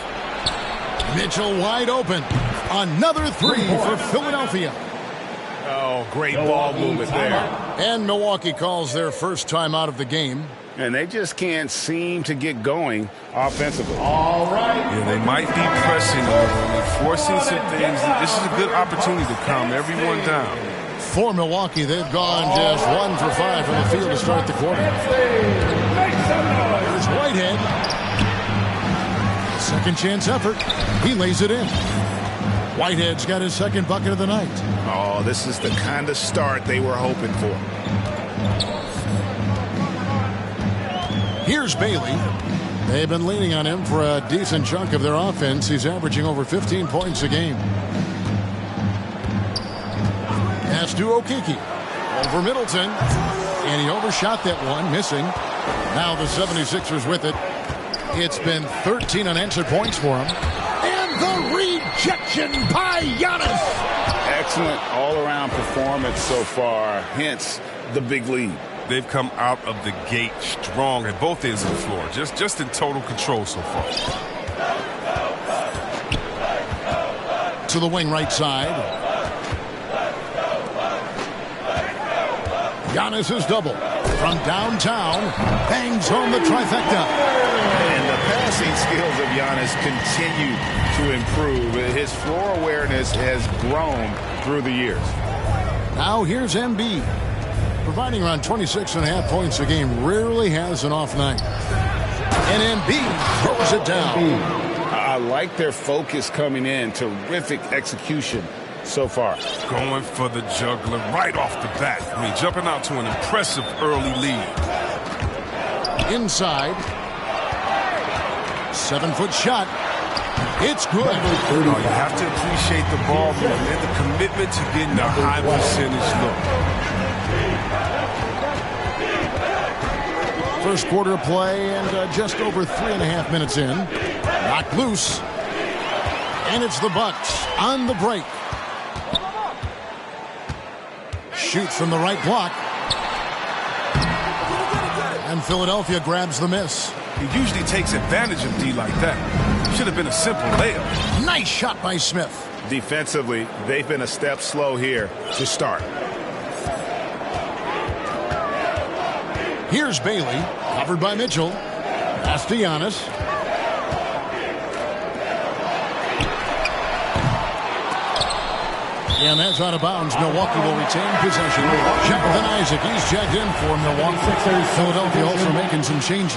Mitchell wide open. Another 3 for Philadelphia. Oh, great ball movement there. And Milwaukee calls their first time out of the game. And they just can't seem to get going offensively. All right. Yeah, they might be pressing a little and forcing some things. This is a good opportunity to calm everyone down. For Milwaukee, they've gone just 1 for 5 from the field to start the quarter. Here's Whitehead. Second chance effort. He lays it in. Whitehead's got his second bucket of the night. Oh, this is the kind of start they were hoping for. Here's Bailey. They've been leaning on him for a decent chunk of their offense. He's averaging over 15 points a game. Pass to Okeke. Over Middleton. And he overshot that one, missing. Now the 76ers with it. It's been 13 unanswered points for him. And the rejection by Giannis. Excellent all-around performance so far, hence the big lead. They've come out of the gate strong at both ends of the floor. Just in total control so far. To the wing right side. Giannis is double. From downtown, bangs home the trifecta. And the passing skills of Giannis continue to improve. His floor awareness has grown through the years. Now here's Embiid. Providing around 26.5 points a game, rarely has an off night. And Embiid throws it down. I like their focus coming in. Terrific execution so far. Going for the juggler right off the bat. I mean, jumping out to an impressive early lead. Inside. 7-foot shot. It's good. Oh, you have to appreciate the ball movement and the commitment to getting a high percentage look. First quarter of play and just over 3.5 minutes in. Knocked loose. And it's the Bucks on the break. Shoots from the right block. And Philadelphia grabs the miss. He usually takes advantage of D like that. Should have been a simple layup. Nice shot by Smith. Defensively, they've been a step slow here to start. Here's Bailey, covered by Mitchell. Pass to Giannis. And that's out of bounds. Milwaukee will retain possession. Jonathan Isaac, he's checked in for Milwaukee. Philadelphia also making some changes.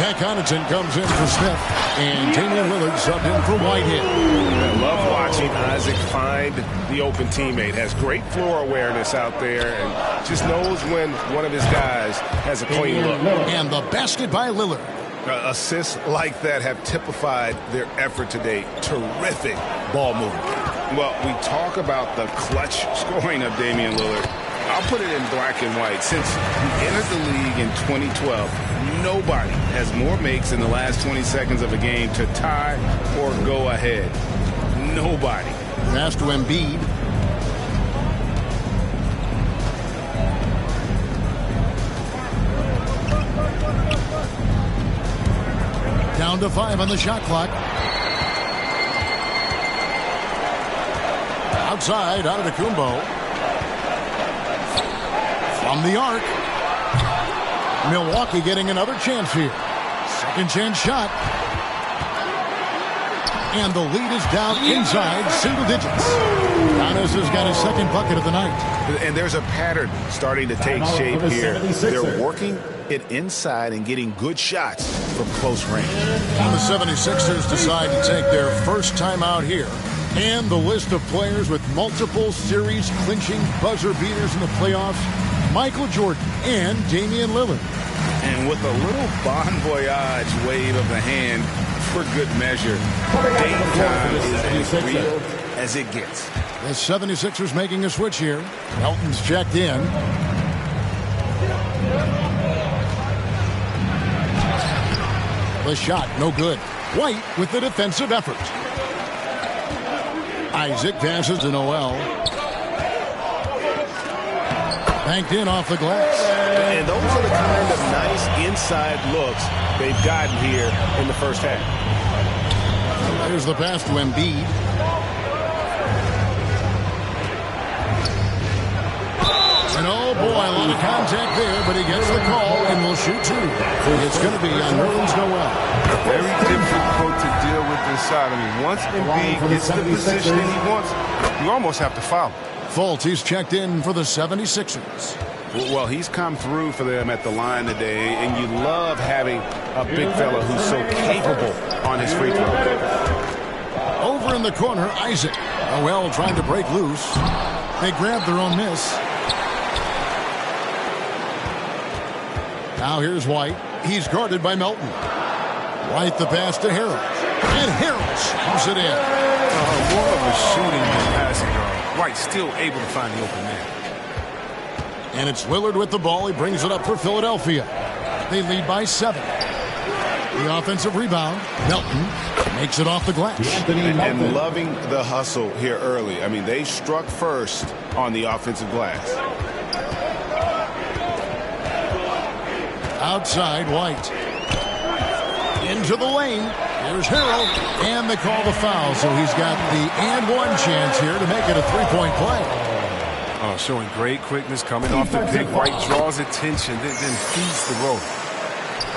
Pat Connaughton comes in for Smith. And Damian Lillard subbed in for Whitehead. I love watching Isaac find the open teammate. Has great floor awareness out there and just knows when one of his guys has a clean look. And the basket by Lillard. Assists like that have typified their effort today. Terrific ball movement. Well, we talk about the clutch scoring of Damian Lillard. I'll put it in black and white. Since he entered the league in 2012, nobody has more makes in the last 20 seconds of a game to tie or go ahead. Nobody. Pass to Embiid. Down to 5 on the shot clock. Outside, out of the Kumbo. From the arc. Milwaukee getting another chance here. Second chance shot. And the lead is down inside single digits. Giannis has got his second bucket of the night. And there's a pattern starting to take shape here. They're working it inside and getting good shots from close range. And the 76ers decide to take their first time out here. And the list of players with multiple series clinching buzzer beaters in the playoffs, Michael Jordan and Damian Lillard. And with a little bon voyage wave of the hand for good measure, Dame time is as real as it gets. The 76ers making a switch here. Melton's checked in. The shot, no good. White with the defensive effort. Isaac passes to Noel. Banked in off the glass. And those are the kind of nice inside looks they've gotten here in the first half. There's the pass to Embiid. And oh boy, a lot of contact there, but he gets the call and will shoot two. It's going to be on Nerlens Noel. Very difficult to deal with inside. I mean, once Embiid gets the position that he wants, you almost have to foul him. Fultz, he's checked in for the 76ers. Well, he's come through for them at the line today, and you love having a big fella who's so capable on his free throw. Over in the corner, Isaac. Noel trying to break loose. They grab their own miss. Now here's White. He's guarded by Melton. White the pass to Harrell. And Harrell shoots it in. More of a shooting than passing guard. White still able to find the open man. And it's Lillard with the ball. He brings it up for Philadelphia. They lead by 7. The offensive rebound. Melton makes it off the glass. And loving the hustle here early. I mean, they struck first on the offensive glass. Outside, White. Into the lane. Here's Harrell. And they call the foul, so he's got the and one chance here to make it a three-point play. Showing great quickness, coming off the pick. White draws attention, then feeds the rope.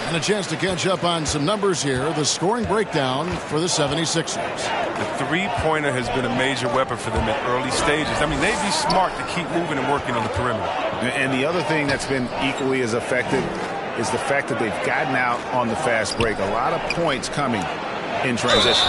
And a chance to catch up on some numbers here. The scoring breakdown for the 76ers. The three-pointer has been a major weapon for them at early stages. I mean, they'd be smart to keep moving and working on the perimeter. And the other thing that's been equally as effective is the fact that they've gotten out on the fast break. A lot of points coming in transition.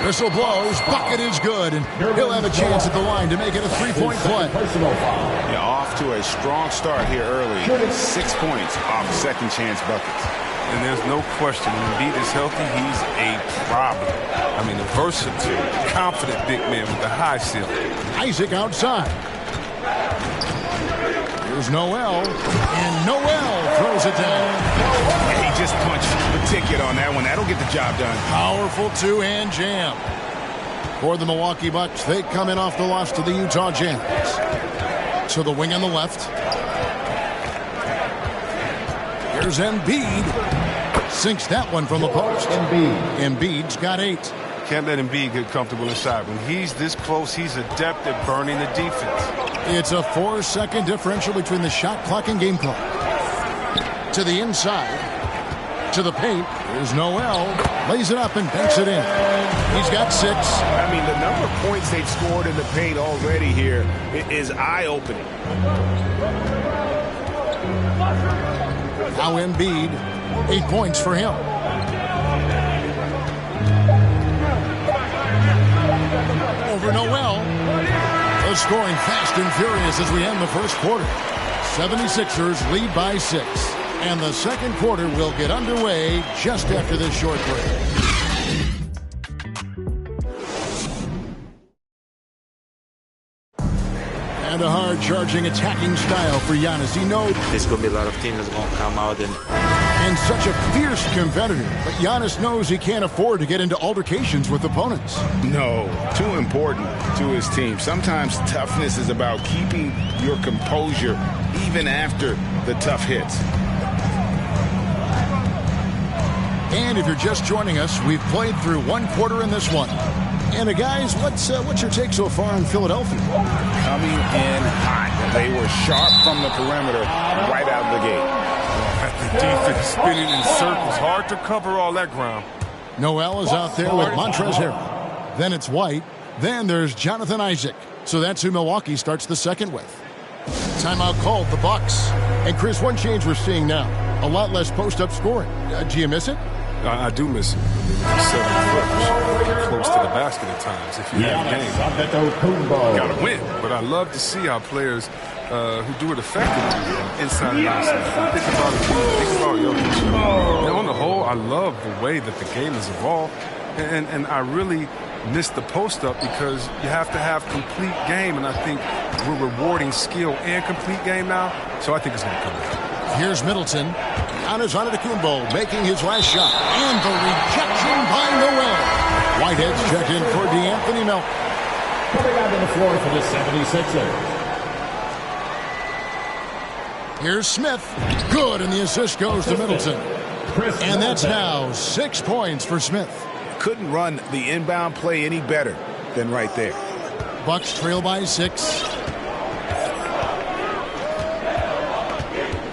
Whistle blows. Bucket is good. And he'll have a chance at the line to make it a three-point play. Yeah, off to a strong start here early. 6 points off second chance buckets. And there's no question, when Embiid is healthy, he's a problem. I mean, a versatile, confident big man with a high ceiling. Isaac outside. Here's Noel. And Noel throws it down. Yeah, he just punched the ticket on that one. That'll get the job done. Powerful two-hand jam. For the Milwaukee Bucks, they come in off the loss to the Utah Jazz. To the wing on the left. Here's Embiid. Sinks that one from the post. Embiid's got 8. Can't let Embiid get comfortable inside. When he's this close, he's adept at burning the defense. It's a 4-second differential between the shot clock and game clock. To the inside. To the paint. Here's Noel. Lays it up and banks it in. He's got 6. I mean, the number of points they've scored in the paint already here is eye-opening. Now Embiid. 8 points for him. Over Noel. The scoring fast and furious as we end the first quarter. 76ers lead by 6. And the second quarter will get underway just after this short break. And a hard-charging attacking style for Giannis. He knows there's going to be a lot of teams that's going to come out and such a fierce competitor. But Giannis knows he can't afford to get into altercations with opponents. No, too important to his team. Sometimes toughness is about keeping your composure even after the tough hits. And if you're just joining us, we've played through one quarter in this one. And guys, what's your take so far on Philadelphia? Coming in hot. They were sharp from the perimeter right out of the gate. The defense spinning in circles. Hard to cover all that ground. Noel is out there with Montrezl Harrell. Then it's White. Then there's Jonathan Isaac. So that's who Milwaukee starts the second with. Timeout called, the Bucks. And Chris, one change we're seeing now. A lot less post-up scoring. Do you miss it? I do miss it. 7 foot, close to the basket at times. If you have a game, you got to win. But I love to see how players who do it effectively inside and outside. Think about it. Think about Jokic. And on the whole, I love the way that the game has evolved. And I really miss the post-up because you have to have complete game. And I think we're rewarding skill and complete game now. So I think it's going to come back. Here's Middleton. Giannis Antetokounmpo making his last shot. And the rejection by Noel. Whitehead's checked in for DeAnthony Melton. Coming out to the floor for the 76ers. Here's Smith. Good, and the assist goes to Middleton. And that's now 6 points for Smith. Couldn't run the inbound play any better than right there. Bucks trail by 6.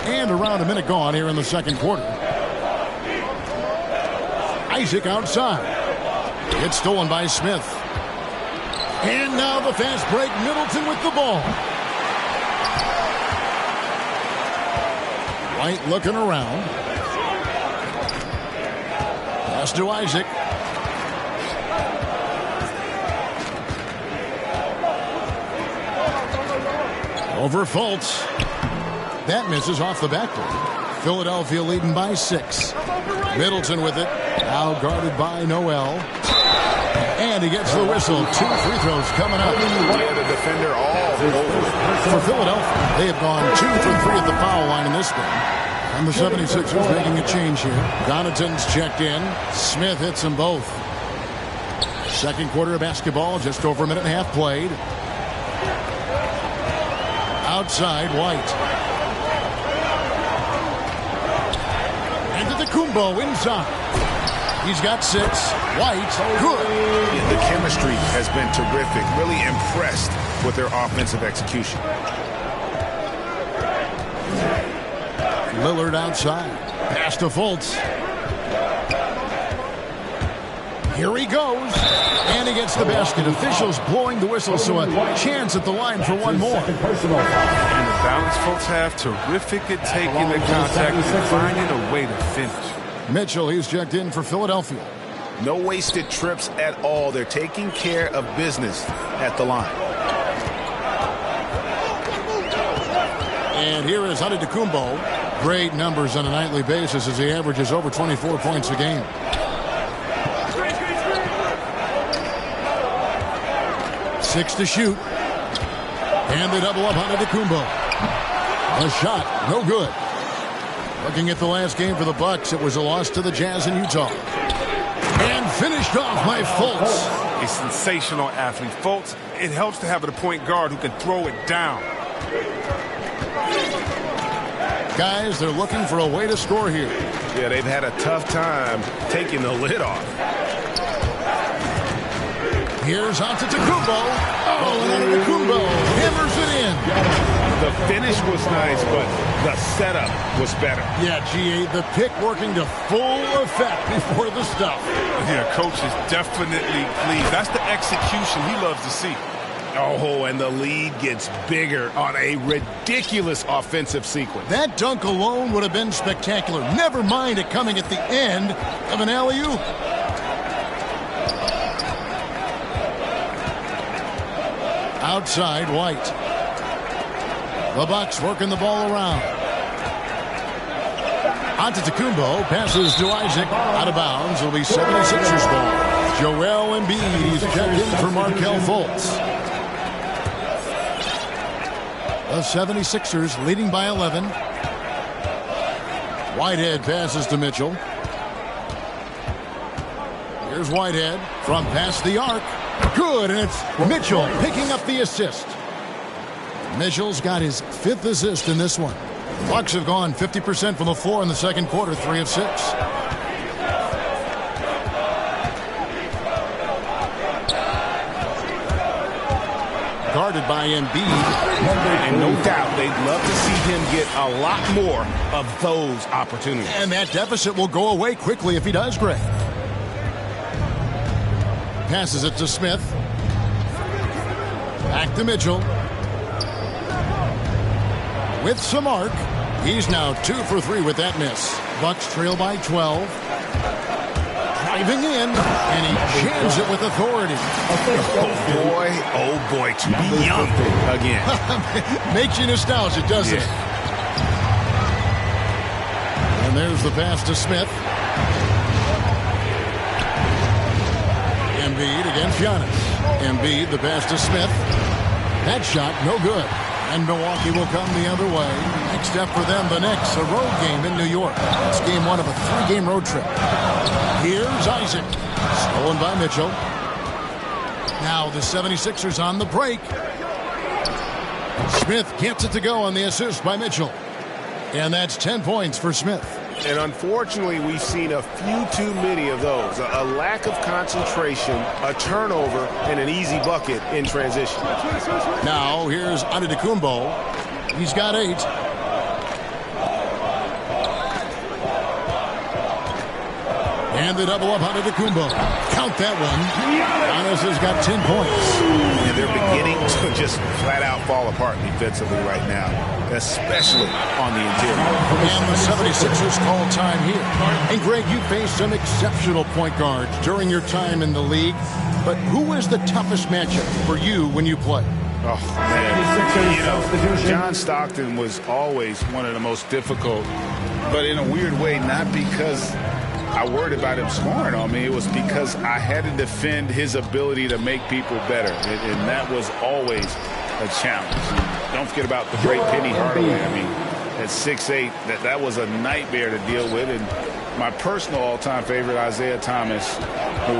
And around a minute gone here in the second quarter. Isaac outside. It's stolen by Smith. And now the fast break. Middleton with the ball. White looking around. Pass to Isaac. Over Fultz. That misses off the backboard. Philadelphia leading by 6. Middleton with it. Now guarded by Noel. And he gets the whistle. 2 free throws coming up. Yeah, the defender all over. For Philadelphia, they have gone 2 for 3 at the foul line in this game. And the 76ers making a change here. Donaton's checked in. Smith hits them both. Second quarter of basketball, just over a minute and a half played. Outside, White. Antetokounmpo inside. He's got 6. White, good. Yeah, the chemistry has been terrific. Really impressed with their offensive execution. Lillard outside. Pass to Fultz. Here he goes. And he gets the basket. Officials blowing the whistle, so a chance at the line for one more. And the balance folks have terrific at taking the contact and finding a way to finish. Mitchell, he's checked in for Philadelphia. No wasted trips at all. They're taking care of business at the line. And here is Antetokounmpo. Great numbers on a nightly basis as he averages over 24 points a game. Six to shoot. And they double up Antetokounmpo. A shot, no good. Looking at the last game for the Bucks, it was a loss to the Jazz in Utah. And finished off by Fultz. A sensational athlete. Fultz, it helps to have a point guard who can throw it down. Guys, they're looking for a way to score here. Yeah, they've had a tough time taking the lid off. Here's Antetokounmpo. Oh, and Antetokounmpo hammers it in. The finish was nice, but the setup was better. Yeah, G.A., the pick working to full effect before the stuff. Yeah, coach is definitely pleased. That's the execution he loves to see. Oh, and the lead gets bigger on a ridiculous offensive sequence. That dunk alone would have been spectacular. Never mind it coming at the end of an alley-oop. Outside, White. The Bucks working the ball around. Antetokounmpo passes to Isaac. Out of bounds. It'll be 76ers ball. Joel Embiid, he's checked in for Markelle Fultz. The 76ers leading by 11. Whitehead passes to Mitchell. Here's Whitehead from past the arc. Good, and it's Mitchell picking up the assist. Mitchell's got his 5th assist in this one. Bucks have gone 50% from the floor in the second quarter, 3 of 6. Guarded by Embiid. And no doubt they'd love to see him get a lot more of those opportunities. And that deficit will go away quickly if he does great. Passes it to Smith. Back to Mitchell. With some arc. He's now 2 for 3 with that miss. Bucks trail by 12. Driving in, and he jams it with authority. Oh boy, to be young again. Makes you nostalgic, doesn't it? And there's the pass to Smith. Embiid against Giannis. Embiid, the pass to Smith. That shot, no good. And Milwaukee will come the other way. Next step for them, the Knicks, a road game in New York. It's game 1 of a 3-game road trip. Here's Isaac. Stolen by Mitchell. Now the 76ers on the break. Smith gets it to go on the assist by Mitchell. And that's 10 points for Smith. And unfortunately, we've seen a few too many of those. A lack of concentration, a turnover, and an easy bucket in transition. Now, here's Antetokounmpo. He's got 8. And the double up Antetokounmpo. Count that one. Giannis has got 10 points. And they're beginning to just flat out fall apart defensively right now, especially on the interior. And the 76ers call time here. And Greg, you faced some exceptional point guards during your time in the league. But who is the toughest matchup for you when you play? Oh, man. You know, John Stockton was always one of the most difficult, but in a weird way, not because I worried about him scoring on me. It was because I had to defend his ability to make people better, and that was always a challenge. And don't forget about the great Penny Hardaway. I mean, at 6'8", that was a nightmare to deal with. And my personal all-time favorite, Isaiah Thomas, who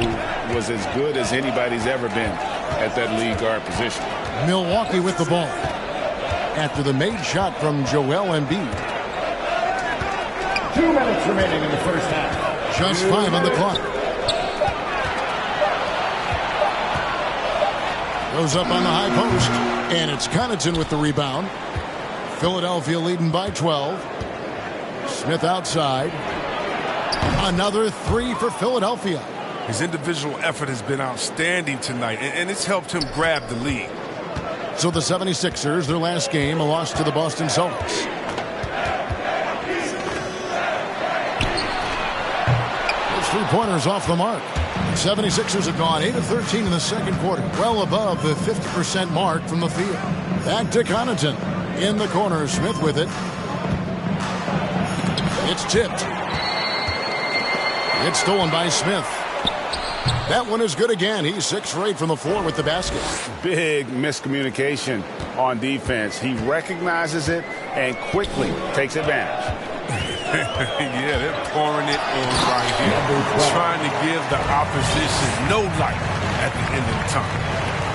was as good as anybody's ever been at that lead guard position. Milwaukee with the ball after the made shot from Joel Embiid. 2 minutes remaining in the first half. Just 5 on the clock. Goes up on the high post, and it's Connaughton with the rebound. Philadelphia leading by 12. Smith outside. Another 3 for Philadelphia. His individual effort has been outstanding tonight, and it's helped him grab the lead. So the 76ers, their last game, a loss to the Boston Celtics. Those 3-pointers off the mark. The 76ers have gone 8 of 13 in the second quarter, well above the 50% mark from the field. Back to Connaughton. In the corner, Smith with it. It's tipped. It's stolen by Smith. That one is good again. He's 6 for 8 from the floor with the basket. Big miscommunication on defense. He recognizes it and quickly takes advantage. Yeah, they're pouring it in right here. Trying to give the opposition no light at the end of the time.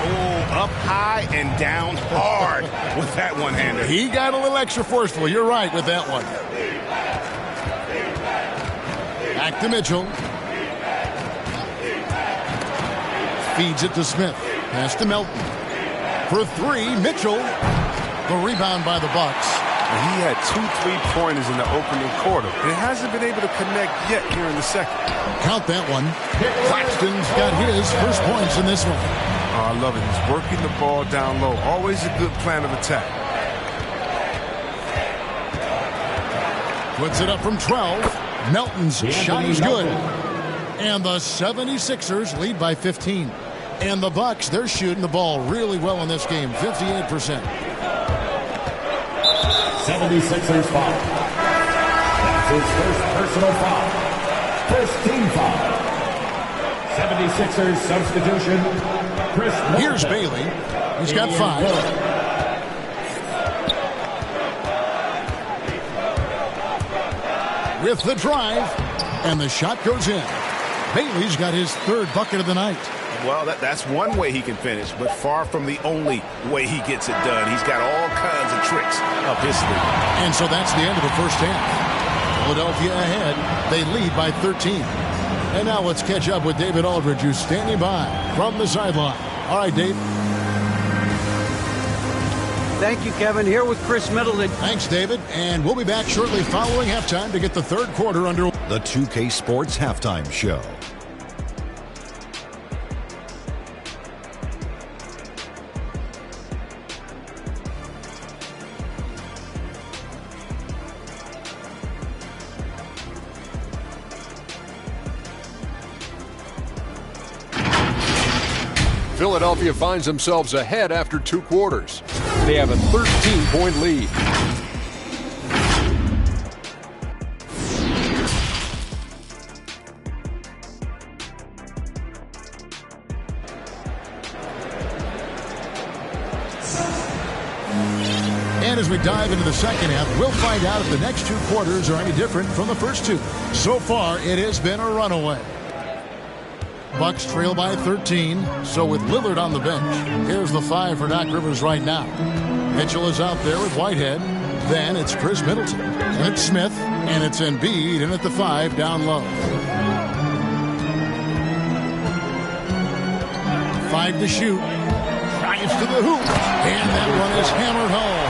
Oh, up high and down hard with that one-hander. He got a little extra forceful. You're right with that one. Back to Mitchell. Feeds it to Smith. Pass to Melton. For 3, Mitchell. The rebound by the Bucks. He had 2 3-pointers in the opening quarter. He hasn't been able to connect yet here in the second. Count that one. Claxton's got his first points in this one. Oh, I love it. He's working the ball down low. Always a good plan of attack. Puts it up from 12. Melton's shot is good. And the 76ers lead by 15. And the Bucks, they're shooting the ball really well in this game, 58%. 76ers foul. That's his first personal foul. First team foul. 76ers substitution. Chris Middleton. Here's Bailey. He's got 5. With the drive, and the shot goes in. Bailey's got his 3rd bucket of the night. Well, that's one way he can finish, but far from the only way he gets it done. He's got all kinds of tricks up his sleeve. And so that's the end of the first half. Philadelphia ahead. They lead by 13. And now let's catch up with David Aldridge, who's standing by from the sideline. All right, Dave. Thank you, Kevin. Here with Chris Middleton. Thanks, David. And we'll be back shortly following halftime to get the third quarter under. The 2K Sports Halftime Show. Philadelphia finds themselves ahead after 2 quarters. They have a 13-point lead. And as we dive into the second half, we'll find out if the next 2 quarters are any different from the first 2. So far, it has been a runaway. Bucks trail by 13, so with Lillard on the bench, here's the 5 for Doc Rivers right now. Mitchell is out there with Whitehead. Then it's Chris Middleton. And it's Smith, and it's Embiid, and at the 5 down low. 5 to shoot. Drives to the hoop, and that one is hammered home.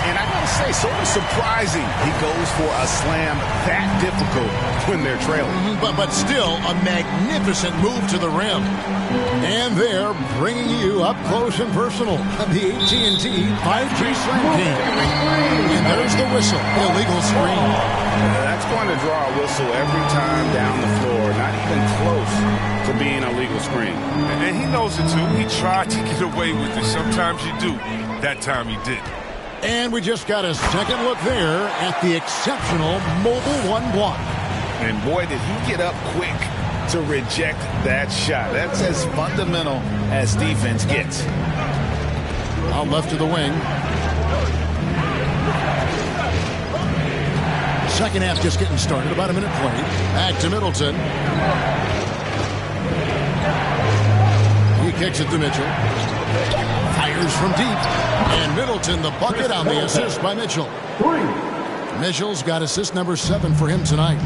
And I gotta say, sort of surprising he goes for a slam that difficult when they're trailing. But still a magnificent move to the rim. And they're bringing you up close and personal on the AT&T 5G Slam game. And there's the whistle, illegal screen. That's going to draw a whistle every time down the floor, not even close to being a legal screen. And he knows it too. He tried to get away with it. Sometimes you do. That time he didn't. And we just got a second look there at the exceptional Mobile 1 block. And boy, did he get up quick to reject that shot. That's as fundamental as defense gets. Out left to the wing. Second half just getting started. About a minute played. Back to Middleton. He kicks it to Mitchell. Fires from deep. And Middleton the bucket on the assist by Mitchell. Mitchell's got assist number 7 for him tonight.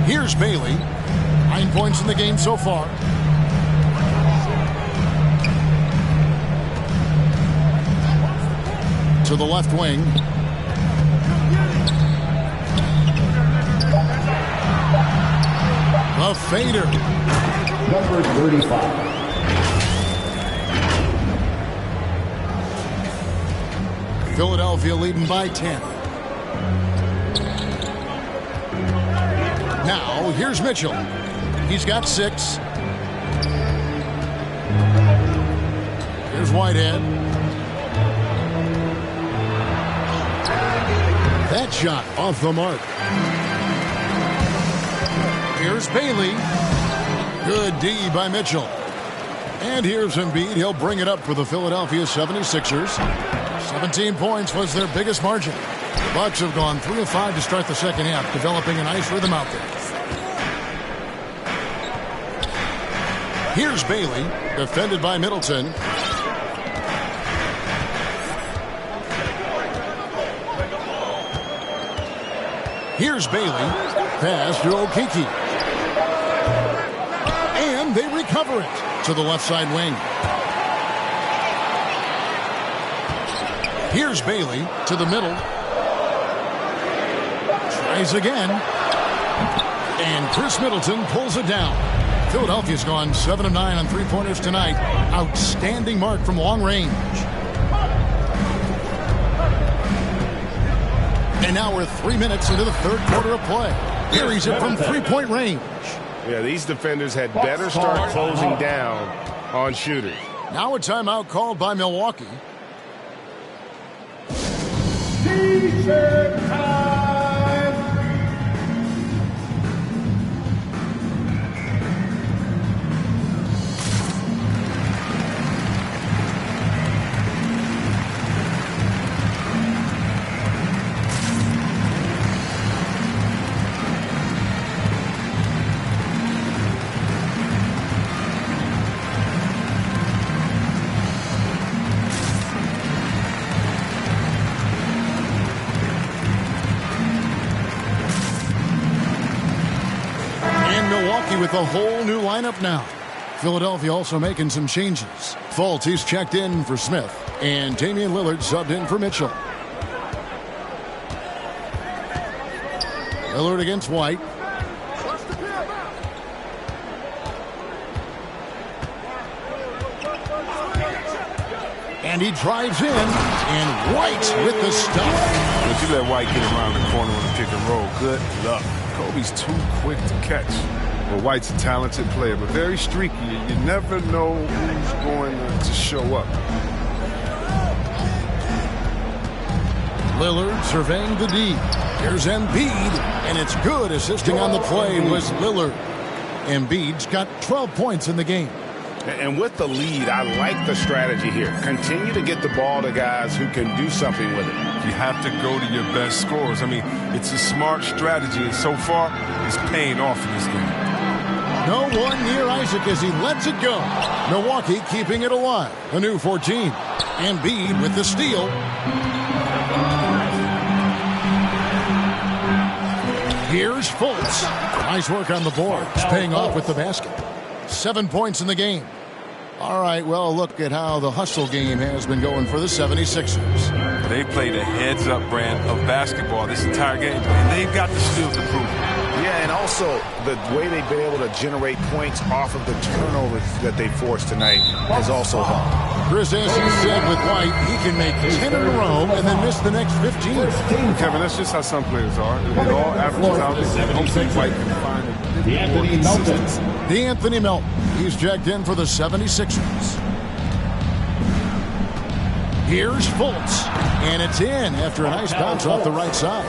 Here's Bailey. 9 points in the game so far. To the left wing. A fader. Number 35. Philadelphia leading by 10. Now, here's Mitchell. He's got 6. Here's Whitehead. That shot off the mark. Here's Bailey. Good D by Mitchell. And here's Embiid. He'll bring it up for the Philadelphia 76ers. 17 points was their biggest margin. The Bucks have gone 3 of 5 to start the second half, developing a nice rhythm out there. Here's Bailey, defended by Middleton. Here's Bailey, pass to Okeke. And they recover it to the left side wing. Here's Bailey to the middle. Tries again. And Chris Middleton pulls it down. Philadelphia's gone 7 of 9 on three-pointers tonight. Outstanding mark from long range. And now we're 3 minutes into the third quarter of play. Carries it from three-point range. Yeah, these defenders had better start closing down on shooters. Now a timeout called by Milwaukee. T-shirt time. With a whole new lineup now. Philadelphia also making some changes. Fultz, he's checked in for Smith. And Damian Lillard subbed in for Mitchell. Lillard against White. And he drives in. And White with the stop. If you let White get around the corner on the pick and roll, good luck. Kobe's too quick to catch. Well, White's a talented player, but very streaky. You never know who's going to show up. Lillard surveying the D. Here's Embiid, and it's good. Assisting on the play was Lillard. Embiid's got 12 points in the game. And with the lead, I like the strategy here. Continue to get the ball to guys who can do something with it. You have to go to your best scorers. I mean, it's a smart strategy, and so far, it's paying off in this game. No one near Isaac as he lets it go. Milwaukee keeping it alive. A new 14. Embiid with the steal. Here's Fultz. Nice work on the boards, paying off with the basket. 7 points in the game. All right, well, look at how the hustle game has been going for the 76ers. They played a heads-up brand of basketball this entire game, and they've got the skills to prove it. Yeah, and also the way they've been able to generate points off of the turnovers that they forced tonight has also helped. Chris, as you said with White, he can make 10 in a row and then miss the next 15. Kevin, that's just how some players are. It all averages out. Hopefully White can find it. D'Anthony Melton. He's checked in for the 76ers. Here's Fultz. And it's in after a nice bounce off the right side.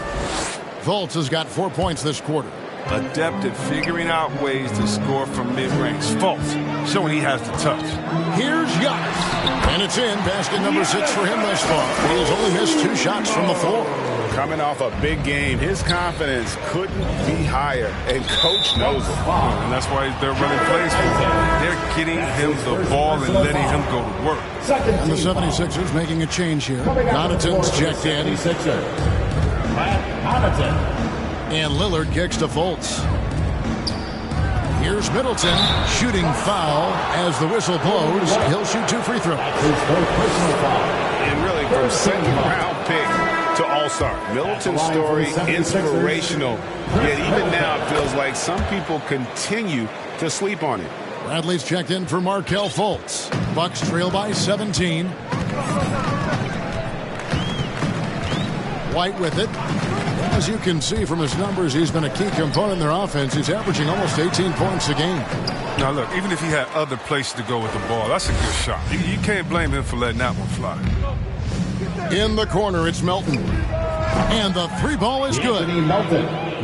Fultz has got 4 points this quarter. Adept at figuring out ways to score from mid-range. Fultz, showing he has the touch. Here's Giannis. And it's in. Basket number 6 for him thus far. He has only missed 2 shots from the floor. Coming off a big game, his confidence couldn't be higher, and Coach knows it. And that's why they're running plays for him. they're getting him the ball and letting him go to work. And the 76ers making a change here. Connaughton's checked in. And Lillard kicks to Fultz. Here's Middleton shooting foul as the whistle blows. He'll shoot 2 free throws. And really from second-round pick to all-star. Middleton's story inspirational. Yet even now it feels like some people continue to sleep on it. Bradley's checked in for Markelle Fultz. Bucks trail by 17. White with it. As you can see from his numbers, he's been a key component in their offense. He's averaging almost 18 points a game. Now, look, even if he had other places to go with the ball, that's a good shot. You can't blame him for letting that one fly. In the corner, it's Melton. And the 3-ball is good.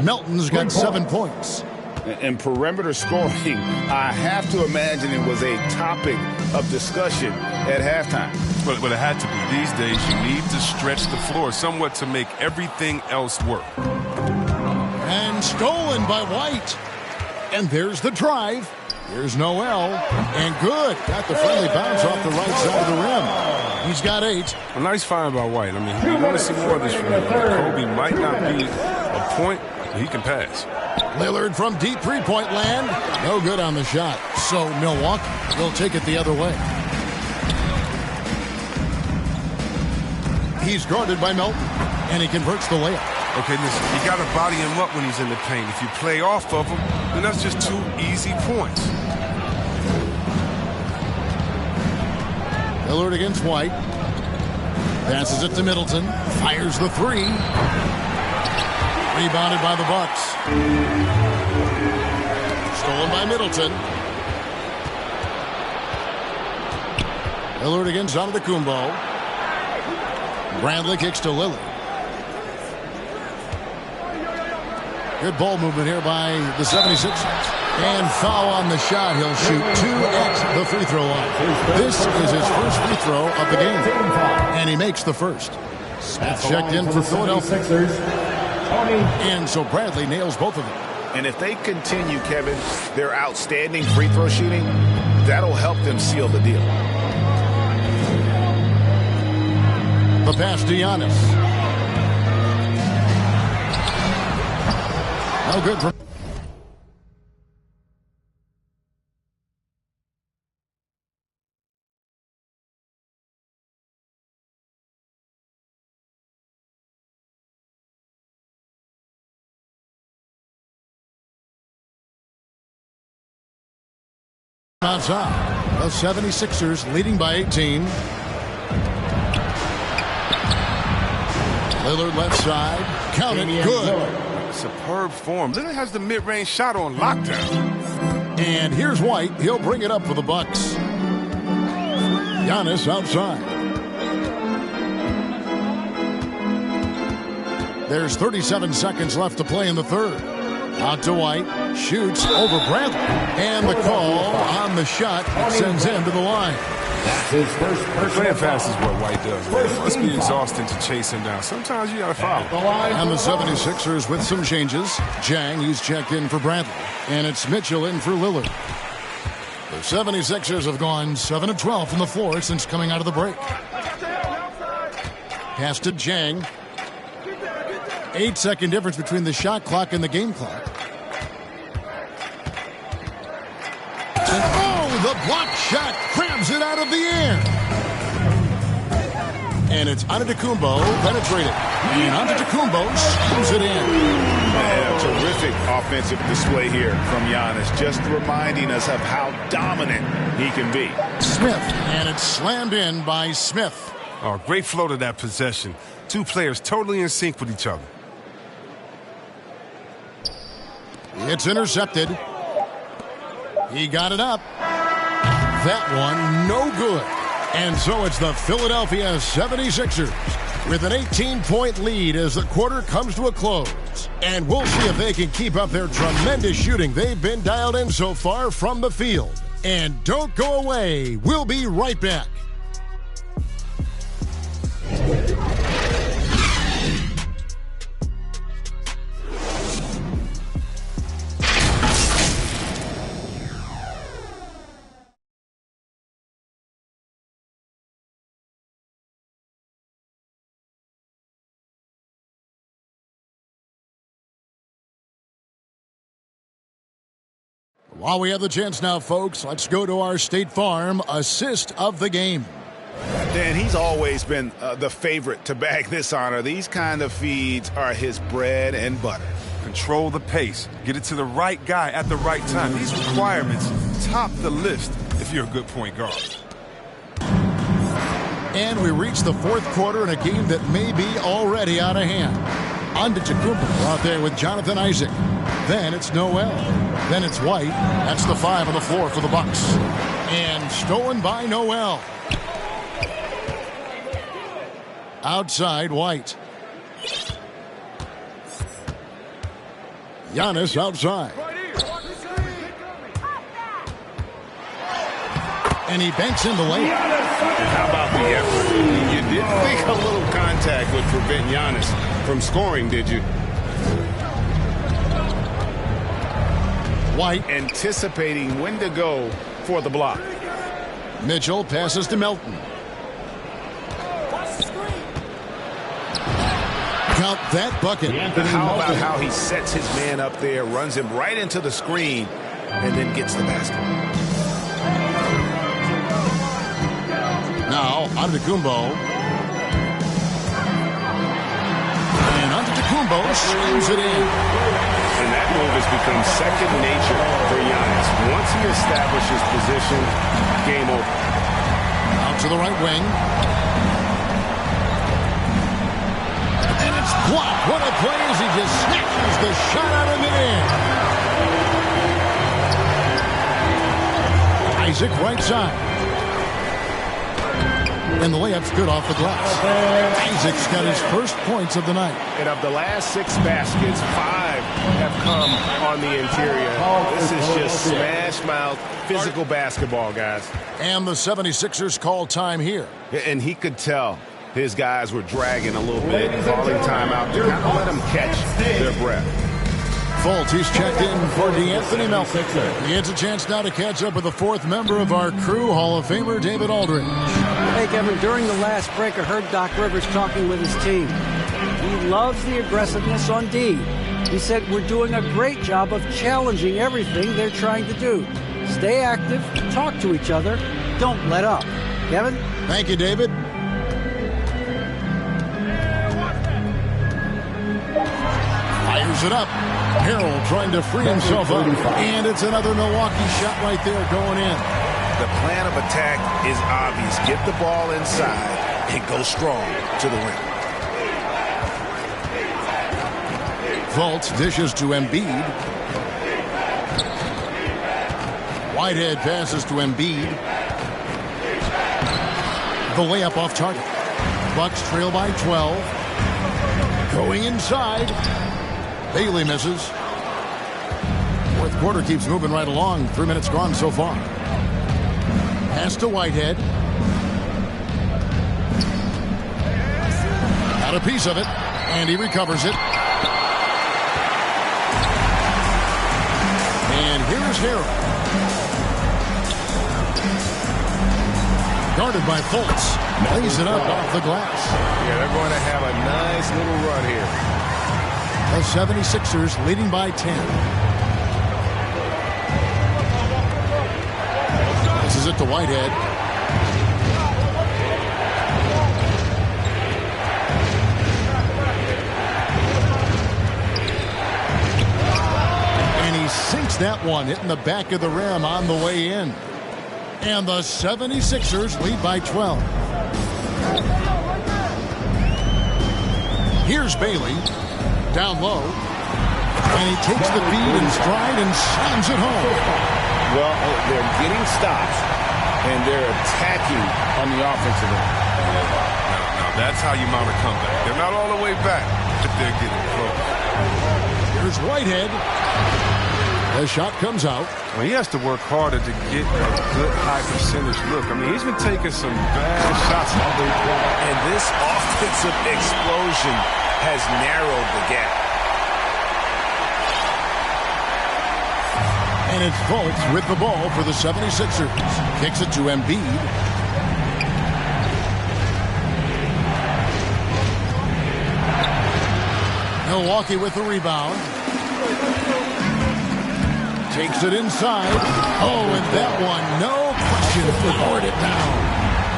Melton's got 7 points. And perimeter scoring, I have to imagine it was a topic of discussion at halftime. But it had to be. These days, you need to stretch the floor somewhat to make everything else work. And stolen by White. And there's the drive. Here's Noel. And good. Got the friendly bounce off the right side of the rim. He's got 8. A nice find by White. I mean, we want to see more of this from him. Kobe might not be a point, but he can pass. Lillard from deep three-point land. No good on the shot. So Milwaukee will take it the other way. He's guarded by Melton, and he converts the layup. Okay, listen, you got to body him up when he's in the paint. If you play off of him, then that's just 2 easy points. Lillard against White. Passes it to Middleton. Fires the 3. Rebounded by the Bucks. Stolen by Middleton. Lillard against Antetokounmpo. Bradley kicks to Lillard. Good ball movement here by the 76ers. And foul on the shot. He'll shoot 2 at the free throw line. This is his first free throw of the game. And he makes the first. Smith checked in for Philadelphia. And so Bradley nails both of them. And if they continue, Kevin, their outstanding free throw shooting, that'll help them seal the deal. The pass to Giannis. No good for... outside. The 76ers leading by 18. Lillard left side. Count it. Good. Superb form. Lillard has the mid-range shot on lockdown. And here's White. He'll bring it up for the Bucks. Giannis outside. There's 37 seconds left to play in the third. Out to White. Shoots over Bradley. And the call on the shot sends him to the line. That's his first playing fast is what White does. Man. It must be exhausting to chase him down. Sometimes you got to foul. And the 76ers with some changes. Jang, who's checked in for Bradley. And it's Mitchell in for Lillard. The 76ers have gone 7 of 12 from the floor since coming out of the break. Pass to Jang. 8-second difference between the shot clock and the game clock. The block shot grabs it out of the air. And it's Antetokounmpo penetrated. And Antetokounmpo screws it in. And a terrific offensive display here from Giannis. Just reminding us of how dominant he can be. Smith. And it's slammed in by Smith. Oh, great flow to that possession. 2 players totally in sync with each other. It's intercepted. He got it up. That one, no good. And so it's the Philadelphia 76ers with an 18-point lead as the quarter comes to a close. And we'll see if they can keep up their tremendous shooting they've been dialed in so far from the field. And don't go away. We'll be right back. While we have the chance now, folks, let's go to our State Farm assist of the game. Dan, he's always been the favorite to bag this honor. These kind of feeds are his bread and butter. Control the pace. Get it to the right guy at the right time. These requirements top the list if you're a good point guard. And we reach the fourth quarter in a game that may be already out of hand. Antetokounmpo out there with Jonathan Isaac. Then it's Noel. Then it's White. That's the 5 on the floor for the Bucks. And stolen by Noel. Outside White. Giannis outside. And he banks in the layup. How about the effort? You didn't think a little contact would prevent Giannis from scoring, did you? White anticipating when to go for the block. Mitchell passes to Melton. Count that bucket. How about how he sets his man up there, runs him right into the screen, and then gets the basket. Now, Antetokounmpo. And Antetokounmpo slams it in. And that move has become second nature for Giannis. Once he establishes position, game over. Out to the right wing. And it's blocked. What a play as he just snatches the shot out of midair. Isaac right side. And the layup's good off the glass. Isaac's got his first points of the night. And of the last 6 baskets, 5 have come on the interior. This is just smash-mouth physical basketball, guys. And the 76ers call time here. And he could tell his guys were dragging a little bit, calling timeout to kind of let them catch their breath. Fultz, he's checked in for DeAnthony Melton. He gets a chance now to catch up with the 4th member of our crew, Hall of Famer David Aldridge. Hey, Kevin, during the last break, I heard Doc Rivers talking with his team. He loves the aggressiveness on D. He said we're doing a great job of challenging everything they're trying to do. Stay active, talk to each other, don't let up. Kevin? Thank you, David. Fires it up. Harrell trying to free himself up. And it's another Milwaukee shot right there going in. The plan of attack is obvious. Get the ball inside and go strong to the rim. Fultz dishes to Embiid. Whitehead passes to Embiid. The layup off target. Bucks trail by 12. Going inside. Bailey misses. Fourth quarter keeps moving right along. 3 minutes gone so far. Pass to Whitehead. Got a piece of it. And he recovers it. And here's Harrell. Guarded by Fultz. Lays it up off the glass. Yeah, they're going to have a nice little run here. The 76ers leading by 10. This is it to Whitehead. And he sinks that one, hitting the back of the rim on the way in. And the 76ers lead by 12. Here's Bailey. Down low. And he takes the feed in stride and slams it home. Well, they're getting stops, and they're attacking on the offensive end. Now, that's how you mount a comeback. They're not all the way back, but they're getting close. Here's Whitehead. The shot comes out. Well, he has to work harder to get a good high percentage look. I mean, he's been taking some bad shots. And this offensive explosion has narrowed the gap. And it's Fultz with the ball for the 76ers. Kicks it to Embiid. Milwaukee with the rebound. Takes it inside. Oh, and that one, no question, powered it down.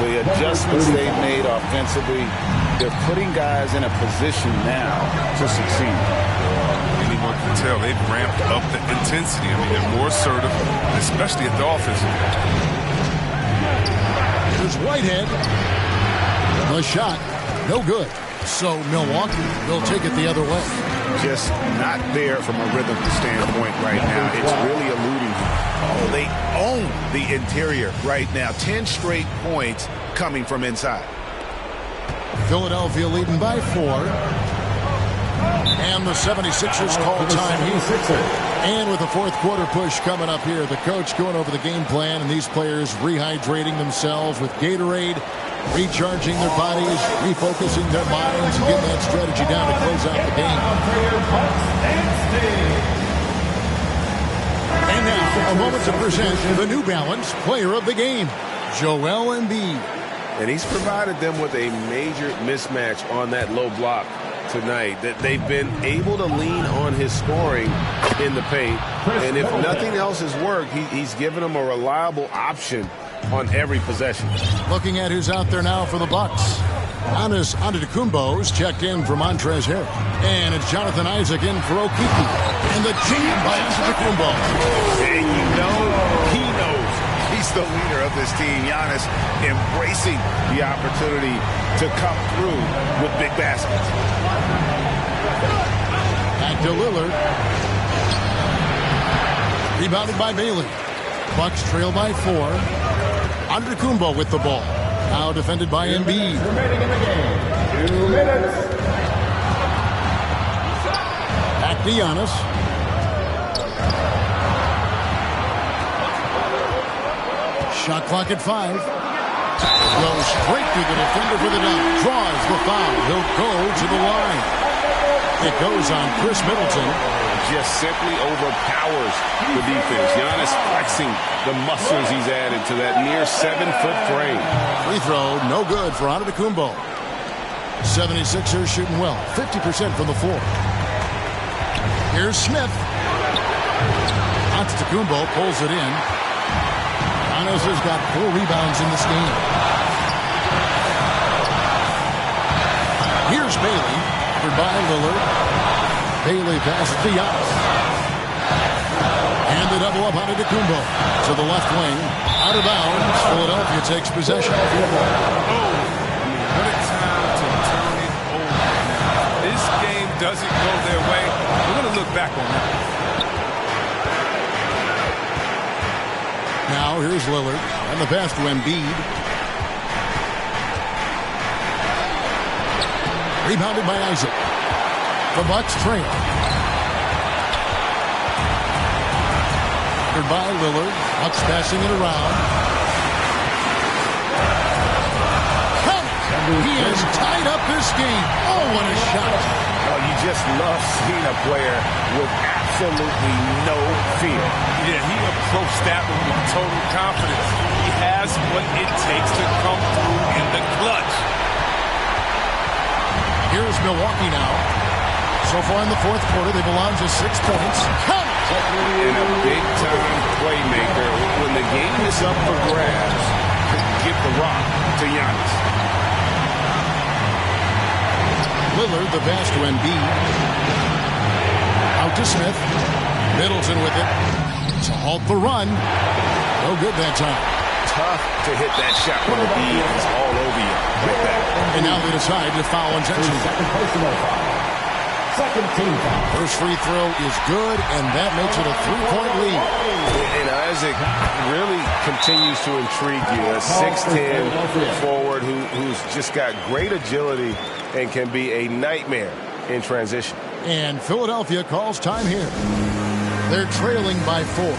The adjustments they've made offensively, they're putting guys in a position now to succeed. Anyone can tell they've ramped up the intensity. I mean, they're more assertive, especially at the offensive end. Here's Whitehead. The shot, no good. So Milwaukee will take it the other way. Just not there from a rhythm standpoint right now. It's really eluding him. Oh, they own the interior right now. 10 straight points coming from inside. Philadelphia leading by 4. And the 76ers call time here. And with the fourth quarter push coming up here, the coach going over the game plan and these players rehydrating themselves with Gatorade, recharging their bodies, refocusing their minds, and getting that strategy down to close out the game. And now, a moment to present the New Balance Player of the Game, Joel Embiid. And he's provided them with a major mismatch on that low block tonight, that they've been able to lean on his scoring in the paint. And if nothing else has worked, he's given them a reliable option on every possession. Looking at who's out there now for the Bucks. Giannis Antetokounmpo's checked in for Montrezl Harrell. And it's Jonathan Isaac in for Okeke. And the jam by Antetokounmpo. And you know he knows he's the leader of this team. Giannis embracing the opportunity to come through with big baskets. Back to Lillard. Rebounded by Bailey. Bucks trail by 4. Antetokounmpo with the ball. Now defended by Embiid. Remaining in the game. 2 minutes. Back to Giannis. Shot clock at 5. Goes straight to the defender for the dunk. Draws the foul. He'll go to the line. It goes on Chris Middleton. Just simply overpowers the defense. Giannis flexing the muscles he's added to that near 7-foot frame. Free throw, no good for Antetokounmpo. 76ers shooting well, 50% from the floor. Here's Smith. Antetokounmpo pulls it in. Giannis has got 4 rebounds in this game. Here's Bailey, covered by Lillard. Bailey passes to Giannis. And the double up on Antetokounmpo to the left wing. Out of bounds. Philadelphia takes possession. Oh, what a time to turn it over. This game doesn't go their way. We're going to look back on that. Now here's Lillard. And the pass to Embiid. Rebounded by Isaac. The Bucks trail. By Lillard. Bucks passing it around. He has tied up this game. Oh, what a shot. Oh, you just love seeing a player with absolutely no fear. Yeah, he approached that one with total confidence. He has what it takes to come through in the clutch. Here's Milwaukee now. So far in the fourth quarter, they've allowed just 6 points. And a big-time playmaker. When the game is up for grabs, give the rock to Giannis. Lillard, the pass to Embiid. Out to Smith. Middleton with it. To halt the run. No good that time. Tough to hit that shot when the beat is all over you with that. And now they decide to foul intentionally. Second personal foul. Second team foul. First free throw is good, and that makes it a 3-point lead. And Isaac really continues to intrigue you. A 6'10" forward who's just got great agility and can be a nightmare in transition. And Philadelphia calls time here. They're trailing by 4.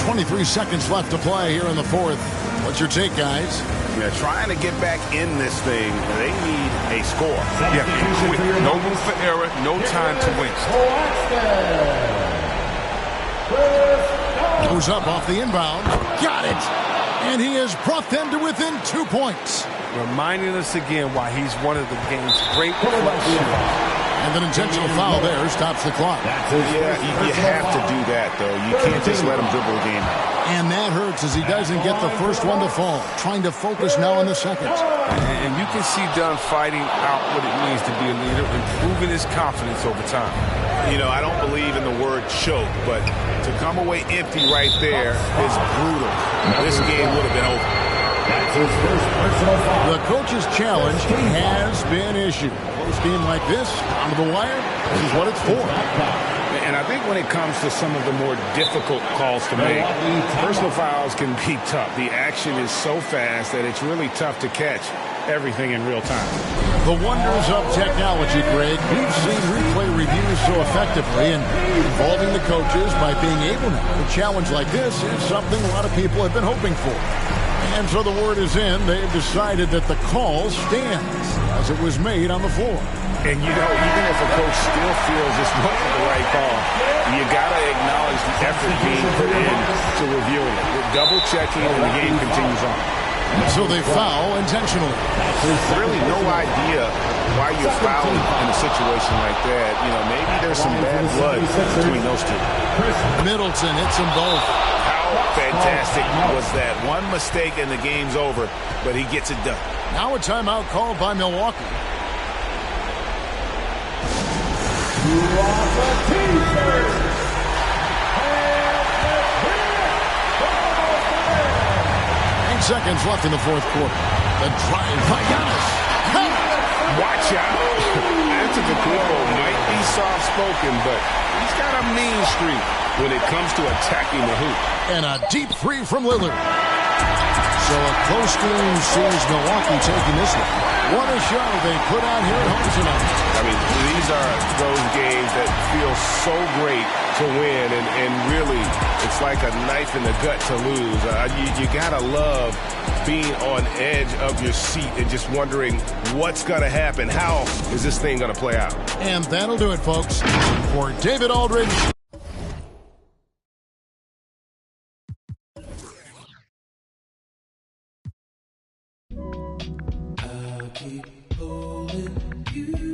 23 seconds left to play here in the fourth. What's your take, guys? Yeah, trying to get back in this thing, they need a score. Yeah, quick. No room for error, no time to waste. Goes up off the inbound. Got it! And he has brought them to within 2 points. Reminding us again why he's one of the game's great clutch shooters. And an intentional foul there stops the clock. Yeah, you have to do that, though. You can't just let him dribble the game out. And that hurts as he doesn't get the first one to fall. Trying to focus now on the second. And you can see Dunn fighting out what it means to be a leader, improving his confidence over time. You know, I don't believe in the word choke, but to come away empty right there is brutal. This game would have been over. The coach's challenge has been issued. Close game like this, down to the wire, this is what it's for. And I think when it comes to some of the more difficult calls to make, personal fouls can be tough. The action is so fast that it's really tough to catch everything in real time. The wonders of technology, Greg. We've seen replay reviews so effectively, and involving the coaches by being able to a challenge like this is something a lot of people have been hoping for. And so the word is in. They've decided that the call stands as it was made on the floor. And, you know, even if a coach still feels this wasn't the right call, you got to acknowledge the effort being put in to reviewing it. With double-checking, and the game continues on. So they foul intentionally. There's really no idea why you're fouling in a situation like that. You know, maybe there's some bad blood between those two. Middleton hits them both. How fantastic was that? One mistake and the game's over, but he gets it done. Now a timeout called by Milwaukee. Seconds left in the fourth quarter. The drive by Giannis. Watch out. Antetokounmpo might be soft-spoken, but he's got a mean streak when it comes to attacking the hoop. And a deep three from Lillard. So a close game sees Milwaukee taking this one. What a show they put out here at home tonight. I mean, these are those games that feel so great to win, and really, it's like a knife in the gut to lose. You gotta love being on edge of your seat and just wondering what's gonna happen. How is this thing gonna play out? And that'll do it, folks. For David Aldridge. I'll keep holding you.